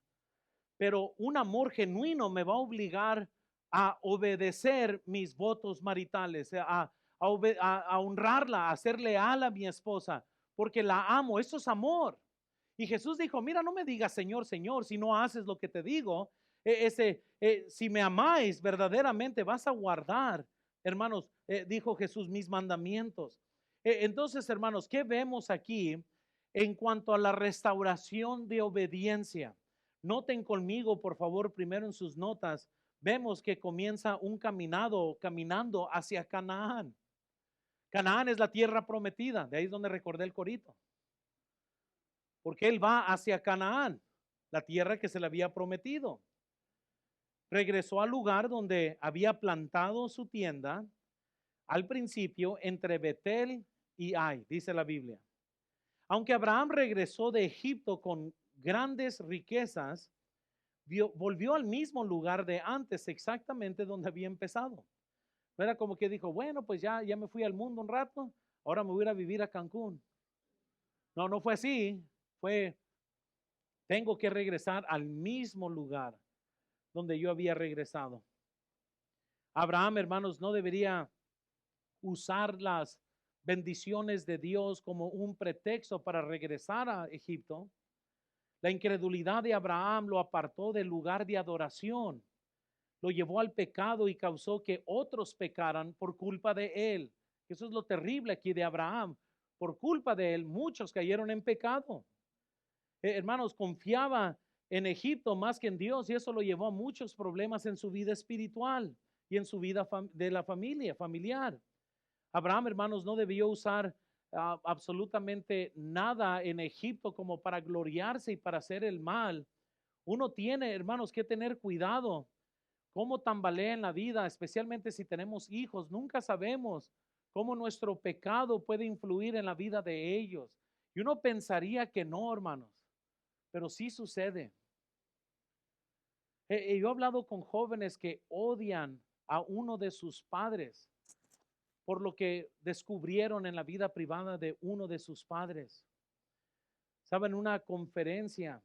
pero un amor genuino me va a obligar a obedecer mis votos maritales, a honrarla, a ser leal a mi esposa, porque la amo. Eso es amor. Y Jesús dijo, mira, no me digas Señor, Señor, si no haces lo que te digo. Si me amáis verdaderamente, vas a guardar, hermanos, dijo Jesús, mis mandamientos. Entonces, hermanos, ¿qué vemos aquí en cuanto a la restauración de obediencia? Noten conmigo, por favor, primero en sus notas, vemos que comienza un caminando hacia Canaán. Canaán es la tierra prometida, de ahí es donde recordé el corito. Porque él va hacia Canaán, la tierra que se le había prometido. Regresó al lugar donde había plantado su tienda al principio entre Betel y Ai, dice la Biblia. Aunque Abraham regresó de Egipto con grandes riquezas, volvió al mismo lugar de antes, exactamente donde había empezado. No era como que dijo, bueno, pues ya me fui al mundo un rato, ahora me voy a ir a vivir a Cancún. No, no fue así. Tengo que regresar al mismo lugar donde yo había regresado. Abraham, hermanos, no debería usar las bendiciones de Dios como un pretexto para regresar a Egipto. La incredulidad de Abraham lo apartó del lugar de adoración, lo llevó al pecado y causó que otros pecaran por culpa de él. Eso es lo terrible aquí de Abraham. Por culpa de él, muchos cayeron en pecado. Hermanos, confiaba en Egipto más que en Dios, y eso lo llevó a muchos problemas en su vida espiritual y en su vida de la familia, familiar. Abraham, hermanos, no debió usar absolutamente nada en Egipto como para gloriarse y para hacer el mal. Uno tiene, hermanos, que tener cuidado cómo tambalea en la vida, especialmente si tenemos hijos. Nunca sabemos cómo nuestro pecado puede influir en la vida de ellos. Y uno pensaría que no, hermanos, pero sí sucede. Yo he hablado con jóvenes que odian a uno de sus padres por lo que descubrieron en la vida privada de uno de sus padres. Saben, una conferencia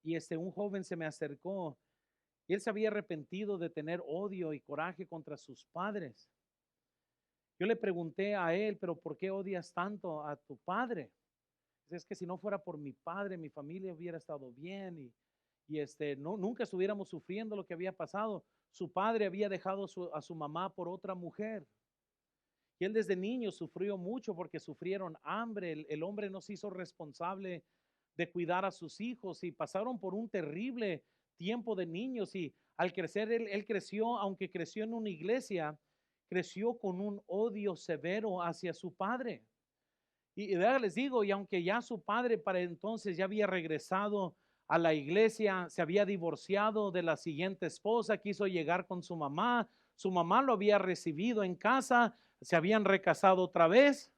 y un joven se me acercó y él se había arrepentido de tener odio y coraje contra sus padres. Yo le pregunté a él, pero ¿por qué odias tanto a tu padre? Es que si no fuera por mi padre, mi familia hubiera estado bien y no, nunca estuviéramos sufriendo lo que había pasado. Su padre había dejado a su mamá por otra mujer. Y él desde niño sufrió mucho porque sufrieron hambre. El hombre no se hizo responsable de cuidar a sus hijos y pasaron por un terrible tiempo de niños. Y al crecer, él creció, aunque creció en una iglesia, creció con un odio severo hacia su padre. Y les digo, y aunque ya su padre para entonces ya había regresado a la iglesia, se había divorciado de la siguiente esposa, quiso llegar con su mamá lo había recibido en casa, se habían recasado otra vez,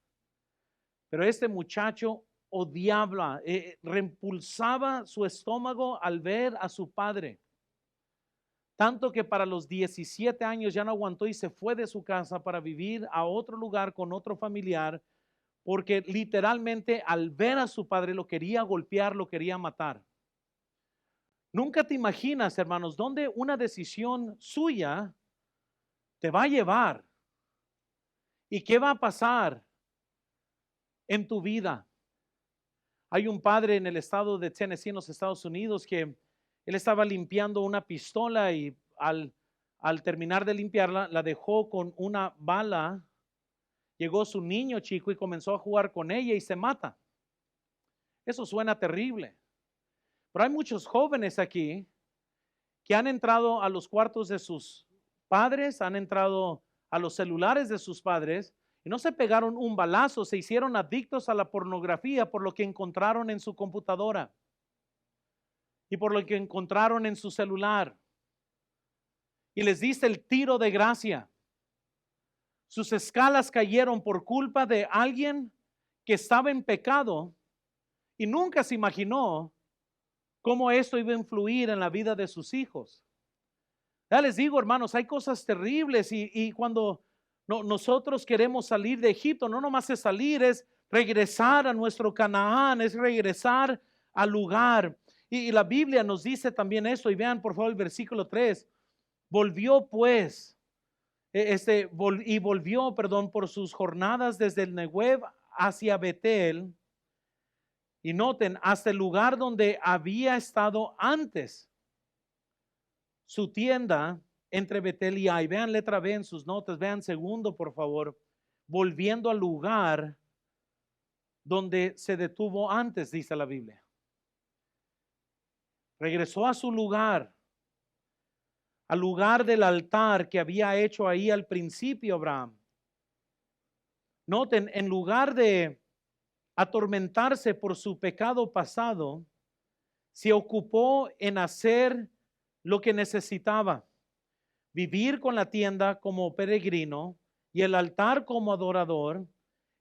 pero este muchacho odiaba, repulsaba su estómago al ver a su padre. Tanto que para los 17 años ya no aguantó y se fue de su casa para vivir a otro lugar con otro familiar, porque literalmente al ver a su padre lo quería golpear, lo quería matar. Nunca te imaginas, hermanos, dónde una decisión suya te va a llevar y qué va a pasar en tu vida. Hay un padre en el estado de Tennessee, en los Estados Unidos, que él estaba limpiando una pistola y al terminar de limpiarla, la dejó con una bala. Llegó su niño chico y comenzó a jugar con ella y se mata. Eso suena terrible. Pero hay muchos jóvenes aquí que han entrado a los cuartos de sus padres, han entrado a los celulares de sus padres y no se pegaron un balazo, se hicieron adictos a la pornografía por lo que encontraron en su computadora y por lo que encontraron en su celular. Y les diste el tiro de gracia. Sus escalas cayeron por culpa de alguien que estaba en pecado y nunca se imaginó cómo esto iba a influir en la vida de sus hijos. Ya les digo, hermanos, hay cosas terribles y cuando nosotros queremos salir de Egipto, no nomás es salir, es regresar a nuestro Canaán, es regresar al lugar. Y la Biblia nos dice también esto, y vean por favor el versículo 3. Volvió pues, volvió, por sus jornadas desde el Negev hacia Betel. Y noten, hasta el lugar donde había estado antes su tienda entre Betel y Ai. Vean letra B en sus notas, vean segundo, por favor. Volviendo al lugar donde se detuvo antes, dice la Biblia. Regresó a su lugar, al lugar del altar que había hecho ahí al principio Abraham. Noten, en lugar de atormentarse por su pecado pasado, se ocupó en hacer lo que necesitaba: vivir con la tienda como peregrino y el altar como adorador,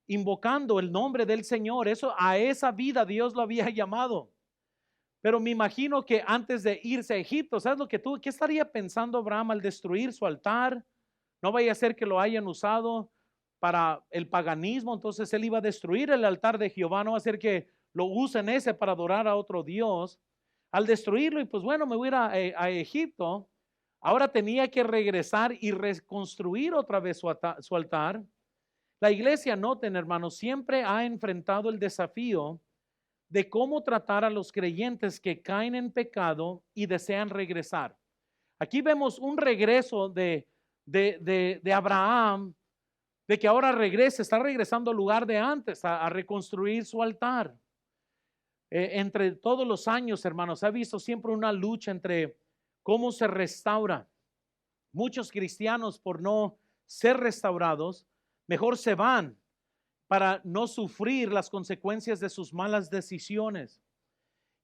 invocando el nombre del Señor. A esa vida Dios lo había llamado. Pero me imagino que antes de irse a Egipto, ¿sabes qué estaría pensando Abraham al destruir su altar? No vaya a ser que lo hayan usado para el paganismo, entonces él iba a destruir el altar de Jehová, no va a ser que lo usen ese para adorar a otro Dios. Al destruirlo, y pues bueno, me voy a ir a Egipto. Ahora tenía que regresar y reconstruir otra vez su altar. La iglesia, noten hermanos, siempre ha enfrentado el desafío de cómo tratar a los creyentes que caen en pecado y desean regresar. Aquí vemos un regreso de Abraham, de que ahora regresa, está regresando al lugar de antes, a reconstruir su altar. entre todos los años, hermanos, ha visto siempre una lucha entre cómo se restaura. Muchos cristianos, por no ser restaurados, mejor se van para no sufrir las consecuencias de sus malas decisiones.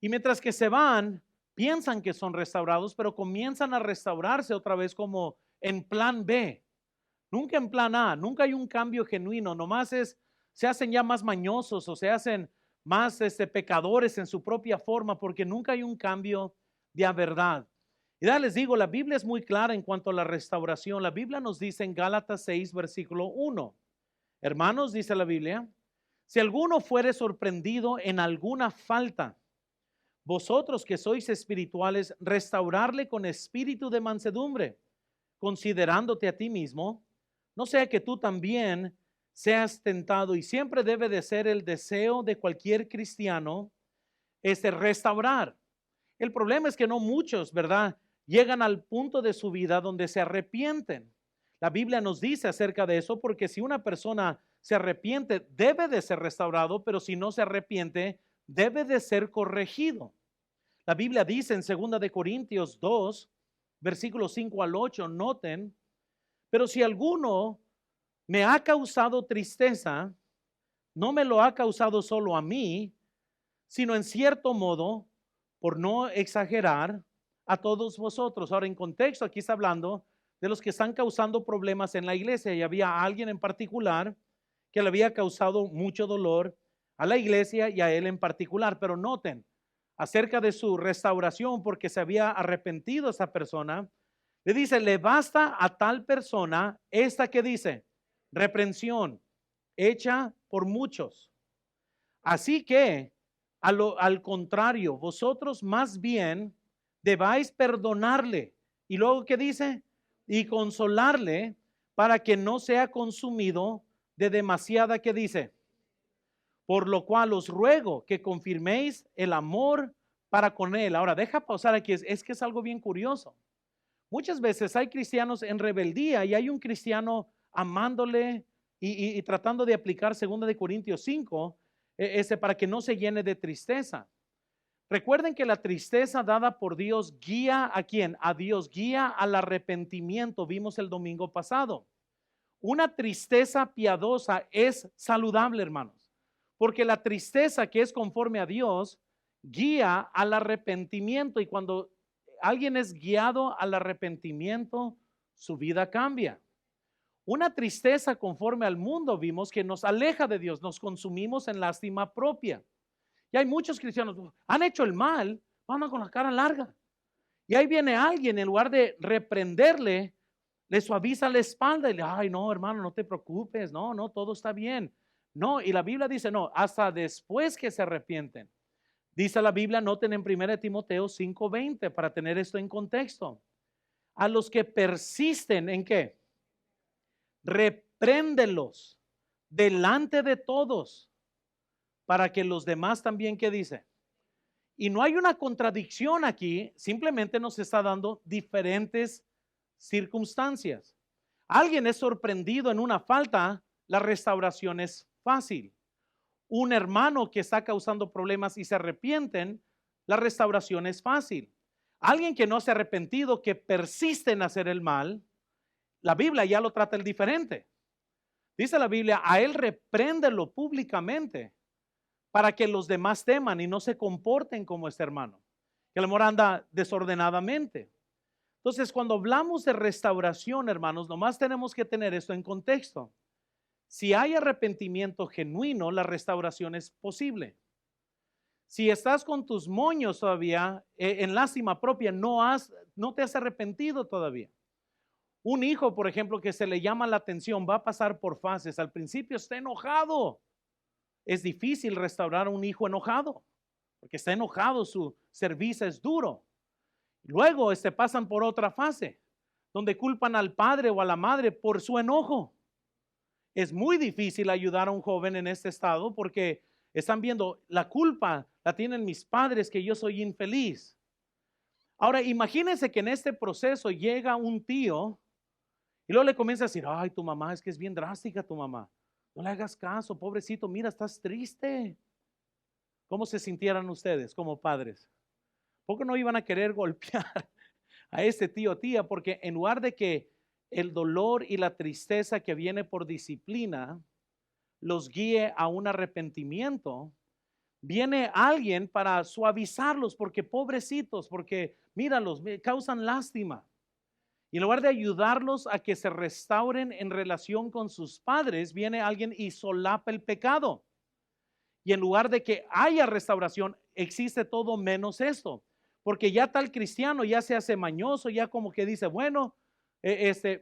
Y mientras que se van, piensan que son restaurados, pero comienzan a restaurarse otra vez como en plan B. Nunca en plan A, nunca hay un cambio genuino, nomás se hacen ya más mañosos o se hacen más pecadores en su propia forma porque nunca hay un cambio de verdad. Y ya les digo, la Biblia es muy clara en cuanto a la restauración. La Biblia nos dice en Gálatas 6, versículo 1. Hermanos, dice la Biblia, si alguno fuere sorprendido en alguna falta, vosotros que sois espirituales, restaurarle con espíritu de mansedumbre, considerándote a ti mismo, no sea que tú también seas tentado. Y siempre debe de ser el deseo de cualquier cristiano, restaurar. El problema es que no muchos, ¿verdad?, llegan al punto de su vida donde se arrepienten. La Biblia nos dice acerca de eso, porque si una persona se arrepiente, debe de ser restaurado, pero si no se arrepiente, debe de ser corregido. La Biblia dice en 2 de Corintios 2, versículos 5 al 8, noten, pero si alguno me ha causado tristeza, no me lo ha causado solo a mí, sino en cierto modo, por no exagerar, a todos vosotros. Ahora, en contexto, aquí está hablando de los que están causando problemas en la iglesia, y había alguien en particular que le había causado mucho dolor a la iglesia y a él en particular. Pero noten, acerca de su restauración, porque se había arrepentido esa persona, le dice, le basta a tal persona esta que dice, reprensión hecha por muchos. Así que, al contrario, vosotros más bien debáis perdonarle. Y luego, ¿qué dice? Y consolarle para que no sea consumido de demasiada, ¿qué dice? Por lo cual os ruego que confirméis el amor para con él. Ahora, deja pausar aquí, es que es algo bien curioso. Muchas veces hay cristianos en rebeldía y hay un cristiano amándole y tratando de aplicar 2 de Corintios 5, para que no se llene de tristeza. Recuerden que la tristeza dada por Dios guía ¿a quién? A Dios, guía al arrepentimiento. Vimos el domingo pasado. Una tristeza piadosa es saludable, hermanos, porque la tristeza que es conforme a Dios guía al arrepentimiento, y cuando alguien es guiado al arrepentimiento, su vida cambia. Una tristeza conforme al mundo, vimos que nos aleja de Dios, nos consumimos en lástima propia. Y hay muchos cristianos, han hecho el mal, van con la cara larga. Y ahí viene alguien, en lugar de reprenderle, le suaviza la espalda y le, ay, no, hermano, no te preocupes, no, todo está bien. No, y la Biblia dice, no, hasta después que se arrepienten. Dice la Biblia, noten en 1 Timoteo 5:20, para tener esto en contexto. A los que persisten, ¿en qué? Repréndelos delante de todos, para que los demás también, ¿qué dice? Y no hay una contradicción aquí, simplemente nos está dando diferentes circunstancias. Alguien es sorprendido en una falta, la restauración es fácil. Un hermano que está causando problemas y se arrepienten, la restauración es fácil. Alguien que no se ha arrepentido, que persiste en hacer el mal, la Biblia ya lo trata el diferente. Dice la Biblia, a él repréndelo públicamente para que los demás teman y no se comporten como este hermano, que el amor anda desordenadamente. Entonces, cuando hablamos de restauración, hermanos, nomás tenemos que tener esto en contexto. Si hay arrepentimiento genuino, la restauración es posible. Si estás con tus moños todavía, en lástima propia, no te has arrepentido todavía. Un hijo, por ejemplo, que se le llama la atención, va a pasar por fases. Al principio está enojado. Es difícil restaurar a un hijo enojado, porque está enojado, su servicio es duro. Luego pasan por otra fase, donde culpan al padre o a la madre por su enojo. Es muy difícil ayudar a un joven en este estado porque están viendo la culpa, la tienen mis padres, que yo soy infeliz. Ahora, imagínense que en este proceso llega un tío y luego le comienza a decir, ay, tu mamá es que es bien drástica tu mamá. No le hagas caso, pobrecito, mira, estás triste. ¿Cómo se sintieran ustedes como padres? ¿Por qué no iban a querer golpear a ese tío o tía? Porque en lugar de que el dolor y la tristeza que viene por disciplina los guíe a un arrepentimiento, viene alguien para suavizarlos, porque pobrecitos, porque míralos, me causan lástima. Y en lugar de ayudarlos a que se restauren en relación con sus padres, viene alguien y solapa el pecado. Y en lugar de que haya restauración, existe todo menos esto. Porque ya tal cristiano ya se hace mañoso, ya como que dice, bueno,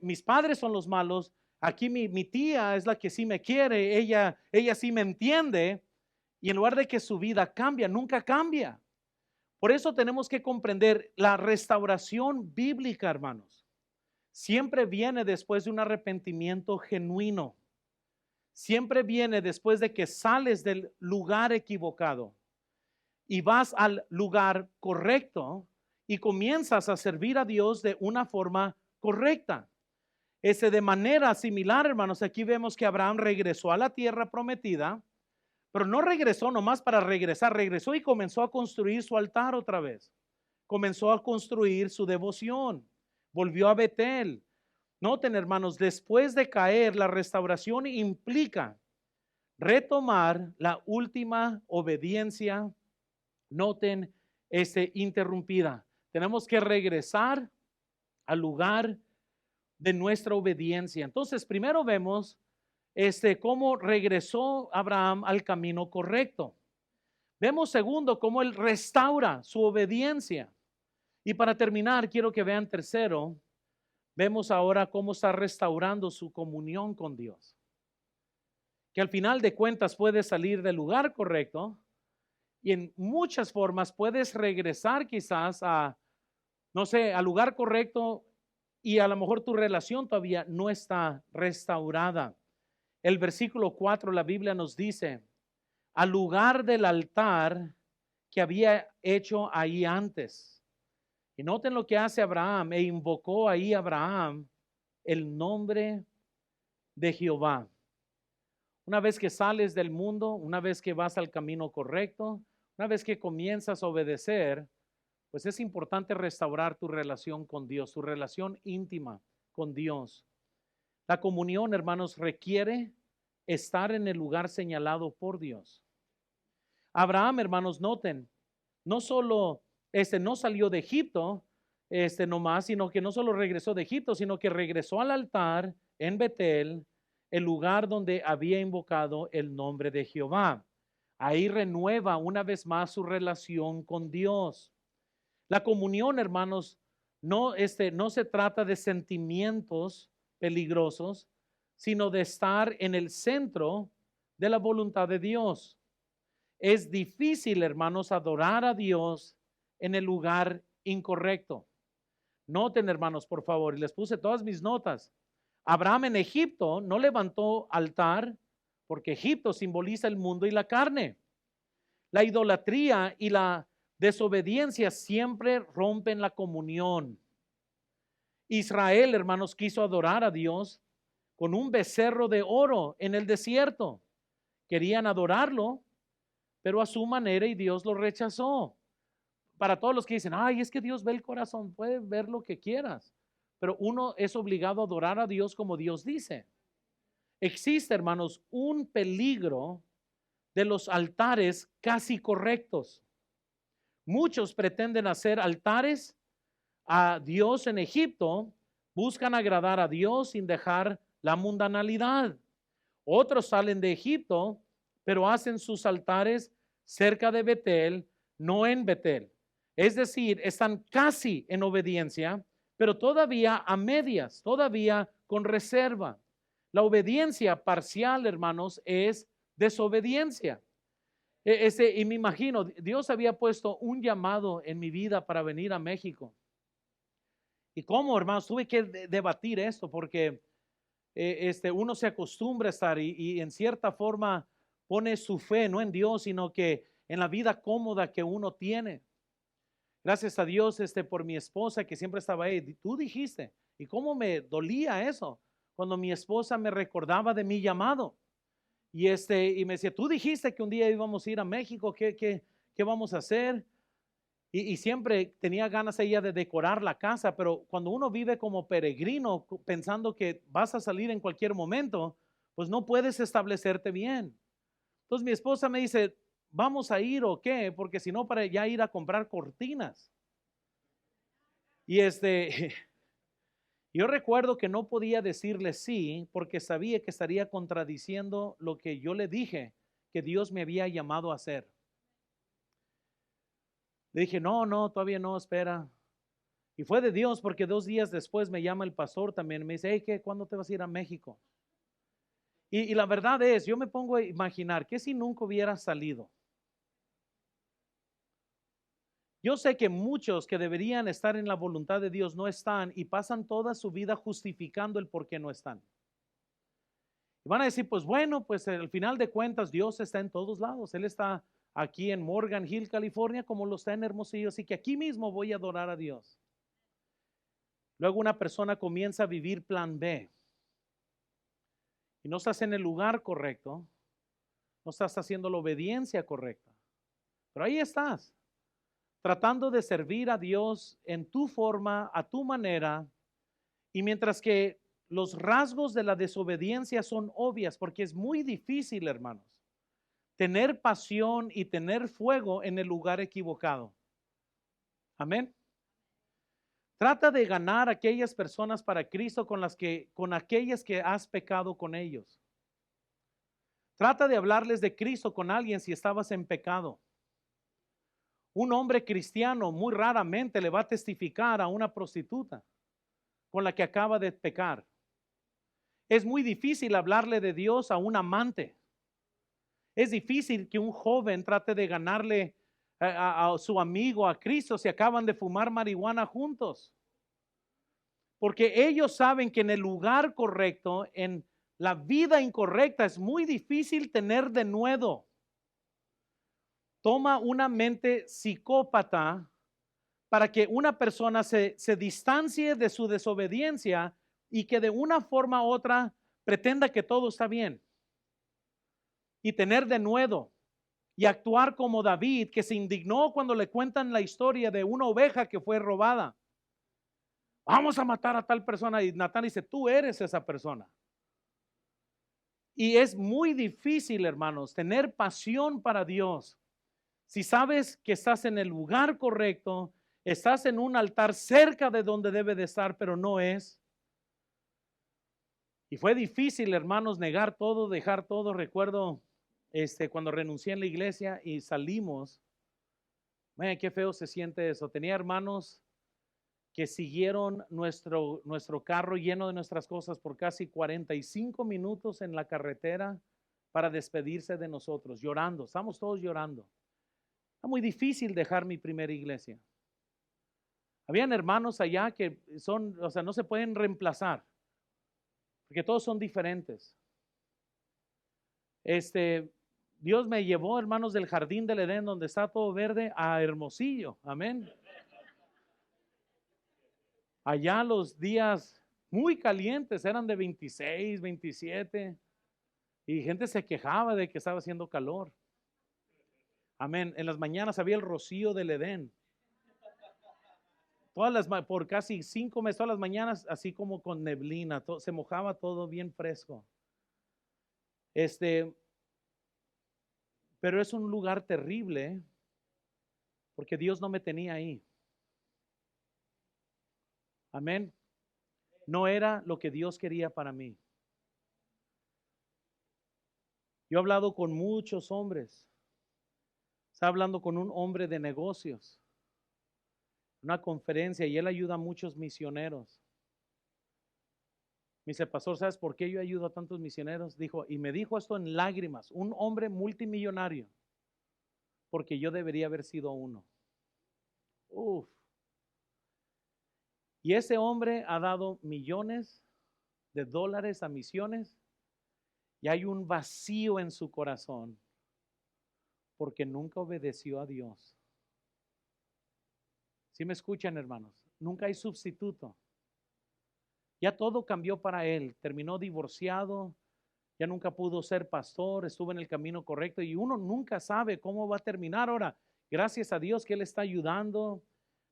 mis padres son los malos, aquí mi tía es la que sí me quiere, ella sí me entiende. Y en lugar de que su vida cambie, nunca cambia. Por eso tenemos que comprender la restauración bíblica, hermanos. Siempre viene después de un arrepentimiento genuino. Siempre viene después de que sales del lugar equivocado y vas al lugar correcto y comienzas a servir a Dios de una forma correcta. De manera similar, hermanos, aquí vemos que Abraham regresó a la tierra prometida, pero no regresó nomás para regresar, regresó y comenzó a construir su altar otra vez. Comenzó a construir su devoción, volvió a Betel. Noten, hermanos, después de caer, la restauración implica retomar la última obediencia. Noten, interrumpida. Tenemos que regresar al lugar de nuestra obediencia. Entonces, primero vemos cómo regresó Abraham al camino correcto. Vemos segundo cómo él restaura su obediencia. Y para terminar, quiero que vean tercero, vemos ahora cómo está restaurando su comunión con Dios. Que al final de cuentas puede salir del lugar correcto y en muchas formas puedes regresar quizás a, no sé, al lugar correcto y a lo mejor tu relación todavía no está restaurada. El versículo 4, la Biblia nos dice, al lugar del altar que había hecho ahí antes. Y noten lo que hace Abraham, e invocó ahí Abraham el nombre de Jehová. Una vez que sales del mundo, una vez que vas al camino correcto, una vez que comienzas a obedecer, pues es importante restaurar tu relación con Dios, tu relación íntima con Dios. La comunión, hermanos, requiere estar en el lugar señalado por Dios. Abraham, hermanos, noten, no solo no salió de Egipto, nomás, sino que no solo regresó de Egipto, sino que regresó al altar en Betel, el lugar donde había invocado el nombre de Jehová. Ahí renueva una vez más su relación con Dios. La comunión, hermanos, no se trata de sentimientos peligrosos, sino de estar en el centro de la voluntad de Dios. Es difícil, hermanos, adorar a Dios en el lugar incorrecto. Noten, hermanos, por favor, y les puse todas mis notas. Abraham en Egipto no levantó altar porque Egipto simboliza el mundo y la carne. La idolatría y la desobediencia siempre rompen la comunión. Israel, hermanos, quiso adorar a Dios con un becerro de oro en el desierto. Querían adorarlo, pero a su manera y Dios lo rechazó. Para todos los que dicen, ay, es que Dios ve el corazón, puede ver lo que quieras, pero uno es obligado a adorar a Dios como Dios dice. Existe, hermanos, un peligro de los altares casi correctos. Muchos pretenden hacer altares a Dios en Egipto, buscan agradar a Dios sin dejar la mundanalidad. Otros salen de Egipto, pero hacen sus altares cerca de Betel, no en Betel. Es decir, están casi en obediencia, pero todavía a medias, todavía con reserva. La obediencia parcial, hermanos, es desobediencia. Y me imagino, Dios había puesto un llamado en mi vida para venir a México. ¿Y cómo, hermanos? Tuve que debatir esto porque uno se acostumbra a estar y en cierta forma pone su fe no en Dios, sino que en la vida cómoda que uno tiene. Gracias a Dios por mi esposa que siempre estaba ahí. Tú dijiste, ¿y cómo me dolía eso? Cuando mi esposa me recordaba de mi llamado. y me decía, tú dijiste que un día íbamos a ir a México, ¿qué vamos a hacer? Y siempre tenía ganas ella de decorar la casa, pero cuando uno vive como peregrino pensando que vas a salir en cualquier momento, pues no puedes establecerte bien. Entonces mi esposa me dice, ¿vamos a ir o qué? Porque si no, para ya ir a comprar cortinas. Y yo recuerdo que no podía decirle sí porque sabía que estaría contradiciendo lo que yo le dije que Dios me había llamado a hacer. Le dije, no, todavía no, espera. Y fue de Dios porque 2 días después me llama el pastor también. Me dice, hey, ¿cuándo te vas a ir a México? Y la verdad es, yo me pongo a imaginar que si nunca hubiera salido. Yo sé que muchos que deberían estar en la voluntad de Dios no están y pasan toda su vida justificando el por qué no están. Y van a decir, pues bueno, pues al final de cuentas Dios está en todos lados. Él está aquí en Morgan Hill, California, como lo está en Hermosillo. Así que aquí mismo voy a adorar a Dios. Luego una persona comienza a vivir plan B. Y no estás en el lugar correcto. No estás haciendo la obediencia correcta. Pero ahí estás, tratando de servir a Dios en tu forma, a tu manera. Y mientras que los rasgos de la desobediencia son obvias, porque es muy difícil, hermanos, tener pasión y tener fuego en el lugar equivocado. Amén. Trata de ganar a aquellas personas para Cristo con aquellas que has pecado con ellos. Trata de hablarles de Cristo con alguien si estabas en pecado. Un hombre cristiano muy raramente le va a testificar a una prostituta con la que acaba de pecar. Es muy difícil hablarle de Dios a un amante. Es difícil que un joven trate de ganarle a su amigo a Cristo si acaban de fumar marihuana juntos. Porque ellos saben que en el lugar correcto, en la vida incorrecta, es muy difícil tener denuedo. Toma una mente psicópata para que una persona se distancie de su desobediencia y que de una forma u otra pretenda que todo está bien. Y tener denuedo y actuar como David, que se indignó cuando le cuentan la historia de una oveja que fue robada. Vamos a matar a tal persona. Y Natán dice, tú eres esa persona. Y es muy difícil, hermanos, tener pasión para Dios. Si sabes que estás en el lugar correcto, estás en un altar cerca de donde debe de estar, pero no es. Y fue difícil, hermanos, negar todo, dejar todo. Recuerdo cuando renuncié en la iglesia y salimos. Vaya, qué feo se siente eso. Tenía hermanos que siguieron nuestro carro lleno de nuestras cosas por casi 45 minutos en la carretera para despedirse de nosotros, llorando. Estamos todos llorando. Está muy difícil dejar mi primera iglesia. Habían hermanos allá que no se pueden reemplazar, porque todos son diferentes. Dios me llevó, hermanos, del jardín del Edén, donde está todo verde, a Hermosillo. Amén. Allá los días muy calientes eran de 26, 27 y gente se quejaba de que estaba haciendo calor. Amén. En las mañanas había el rocío del Edén. Por casi 5 meses, todas las mañanas, así como con neblina, se mojaba todo bien fresco. Pero es un lugar terrible porque Dios no me tenía ahí. Amén. No era lo que Dios quería para mí. Yo he hablado con muchos hombres. Estaba hablando con un hombre de negocios, una conferencia, y él ayuda a muchos misioneros. Me dice, pastor, ¿sabes por qué yo ayudo a tantos misioneros? Y me dijo esto en lágrimas, un hombre multimillonario, porque yo debería haber sido uno. Uf. Y ese hombre ha dado millones de dólares a misiones y hay un vacío en su corazón porque nunca obedeció a Dios. ¿Sí me escuchan, hermanos? Nunca hay sustituto. Ya todo cambió para él. Terminó divorciado, ya nunca pudo ser pastor, estuvo en el camino correcto y uno nunca sabe cómo va a terminar. Ahora, gracias a Dios que Él está ayudando,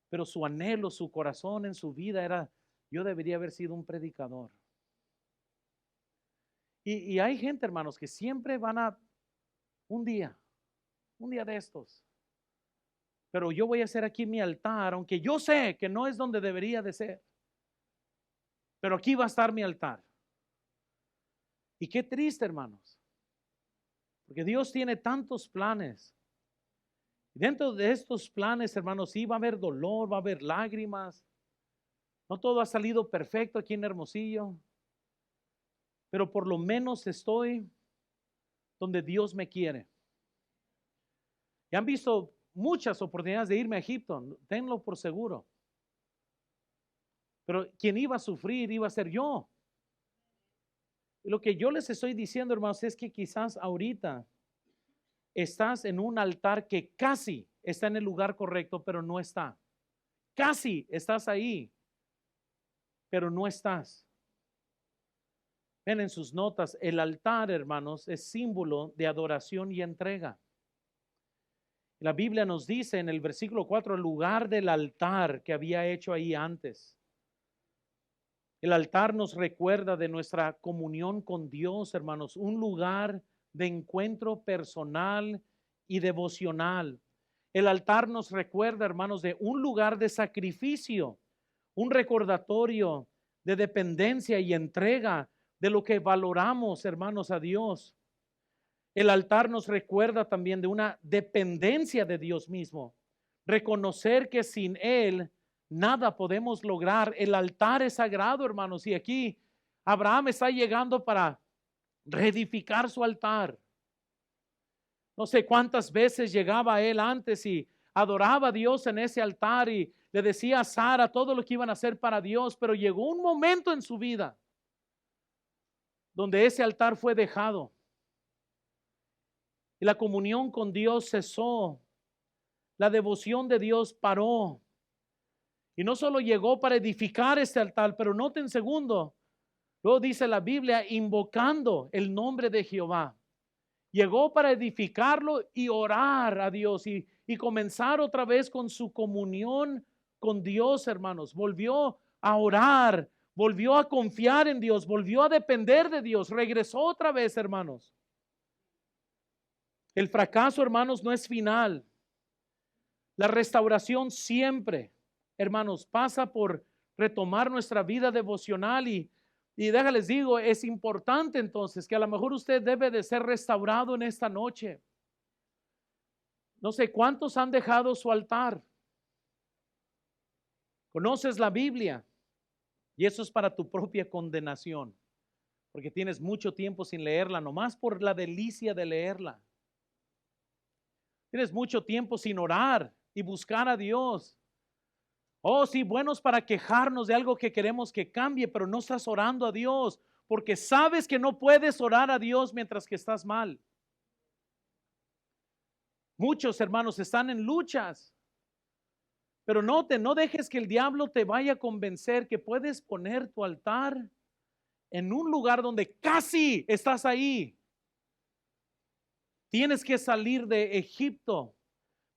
pero su anhelo, su corazón en su vida era, yo debería haber sido un predicador. Y hay gente, hermanos, que siempre van a un día de estos. Pero yo voy a hacer aquí mi altar, aunque yo sé que no es donde debería de ser. Pero aquí va a estar mi altar. Y qué triste, hermanos. Porque Dios tiene tantos planes. Dentro de estos planes, hermanos, sí va a haber dolor, va a haber lágrimas. No todo ha salido perfecto aquí en Hermosillo. Pero por lo menos estoy donde Dios me quiere. Ya han visto muchas oportunidades de irme a Egipto, tenlo por seguro. Pero quien iba a sufrir iba a ser yo. Y lo que yo les estoy diciendo, hermanos, es que quizás ahorita estás en un altar que casi está en el lugar correcto, pero no está. Casi estás ahí, pero no estás. Ven en sus notas, el altar, hermanos, es símbolo de adoración y entrega. La Biblia nos dice en el versículo 4, el lugar del altar que había hecho ahí antes. El altar nos recuerda de nuestra comunión con Dios, hermanos, un lugar de encuentro personal y devocional. El altar nos recuerda, hermanos, de un lugar de sacrificio, un recordatorio de dependencia y entrega de lo que valoramos, hermanos, a Dios. El altar nos recuerda también de una dependencia de Dios mismo. Reconocer que sin Él nada podemos lograr. El altar es sagrado, hermanos. Y aquí Abraham está llegando para reedificar su altar. No sé cuántas veces llegaba él antes y adoraba a Dios en ese altar y le decía a Sara todo lo que iban a hacer para Dios. Pero llegó un momento en su vida donde ese altar fue dejado. Y la comunión con Dios cesó. La devoción de Dios paró. Y no solo llegó para edificar este altar, pero noten segundo, luego dice la Biblia, invocando el nombre de Jehová. Llegó para edificarlo y orar a Dios y comenzar otra vez con su comunión con Dios, hermanos. Volvió a orar, volvió a confiar en Dios, volvió a depender de Dios, regresó otra vez, hermanos. El fracaso, hermanos, no es final. La restauración siempre, hermanos, pasa por retomar nuestra vida devocional y déjales digo, es importante entonces que a lo mejor usted debe de ser restaurado en esta noche. No sé cuántos han dejado su altar. Conoces la Biblia y eso es para tu propia condenación, porque tienes mucho tiempo sin leerla, nomás por la delicia de leerla. Tienes mucho tiempo sin orar y buscar a Dios. Oh, sí, buenos para quejarnos de algo que queremos que cambie, pero no estás orando a Dios porque sabes que no puedes orar a Dios mientras que estás mal. Muchos hermanos están en luchas, pero no dejes que el diablo te vaya a convencer que puedes poner tu altar en un lugar donde casi estás ahí. Tienes que salir de Egipto,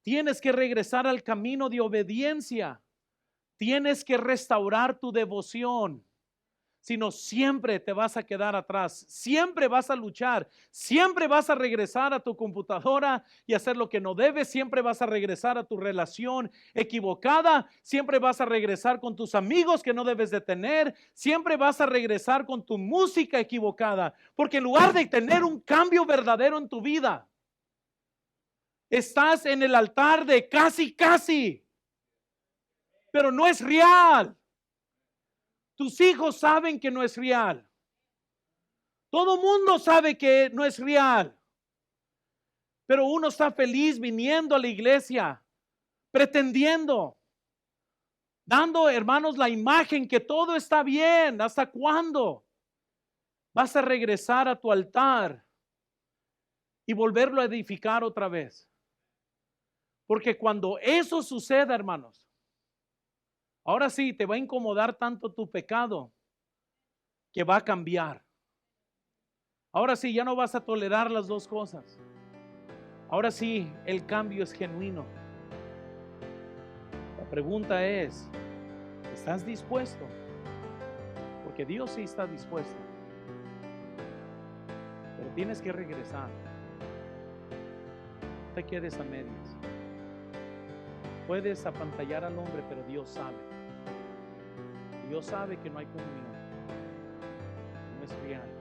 tienes que regresar al camino de obediencia. Tienes que restaurar tu devoción, si no siempre te vas a quedar atrás, siempre vas a luchar, siempre vas a regresar a tu computadora y hacer lo que no debes, siempre vas a regresar a tu relación equivocada, siempre vas a regresar con tus amigos que no debes de tener, siempre vas a regresar con tu música equivocada, porque en lugar de tener un cambio verdadero en tu vida, estás en el altar de casi. Pero no es real. Tus hijos saben que no es real. Todo mundo sabe que no es real. Pero uno está feliz viniendo a la iglesia, pretendiendo, dando, hermanos, la imagen que todo está bien. ¿Hasta cuándo vas a regresar a tu altar y volverlo a edificar otra vez? Porque cuando eso suceda, hermanos, ahora sí, te va a incomodar tanto tu pecado que va a cambiar. Ahora sí, ya no vas a tolerar las dos cosas. Ahora sí, el cambio es genuino. La pregunta es, ¿estás dispuesto? Porque Dios sí está dispuesto. Pero tienes que regresar. No te quedes a medias. Puedes apantallar al hombre, pero Dios sabe. Dios sabe que no hay comunión. No es real.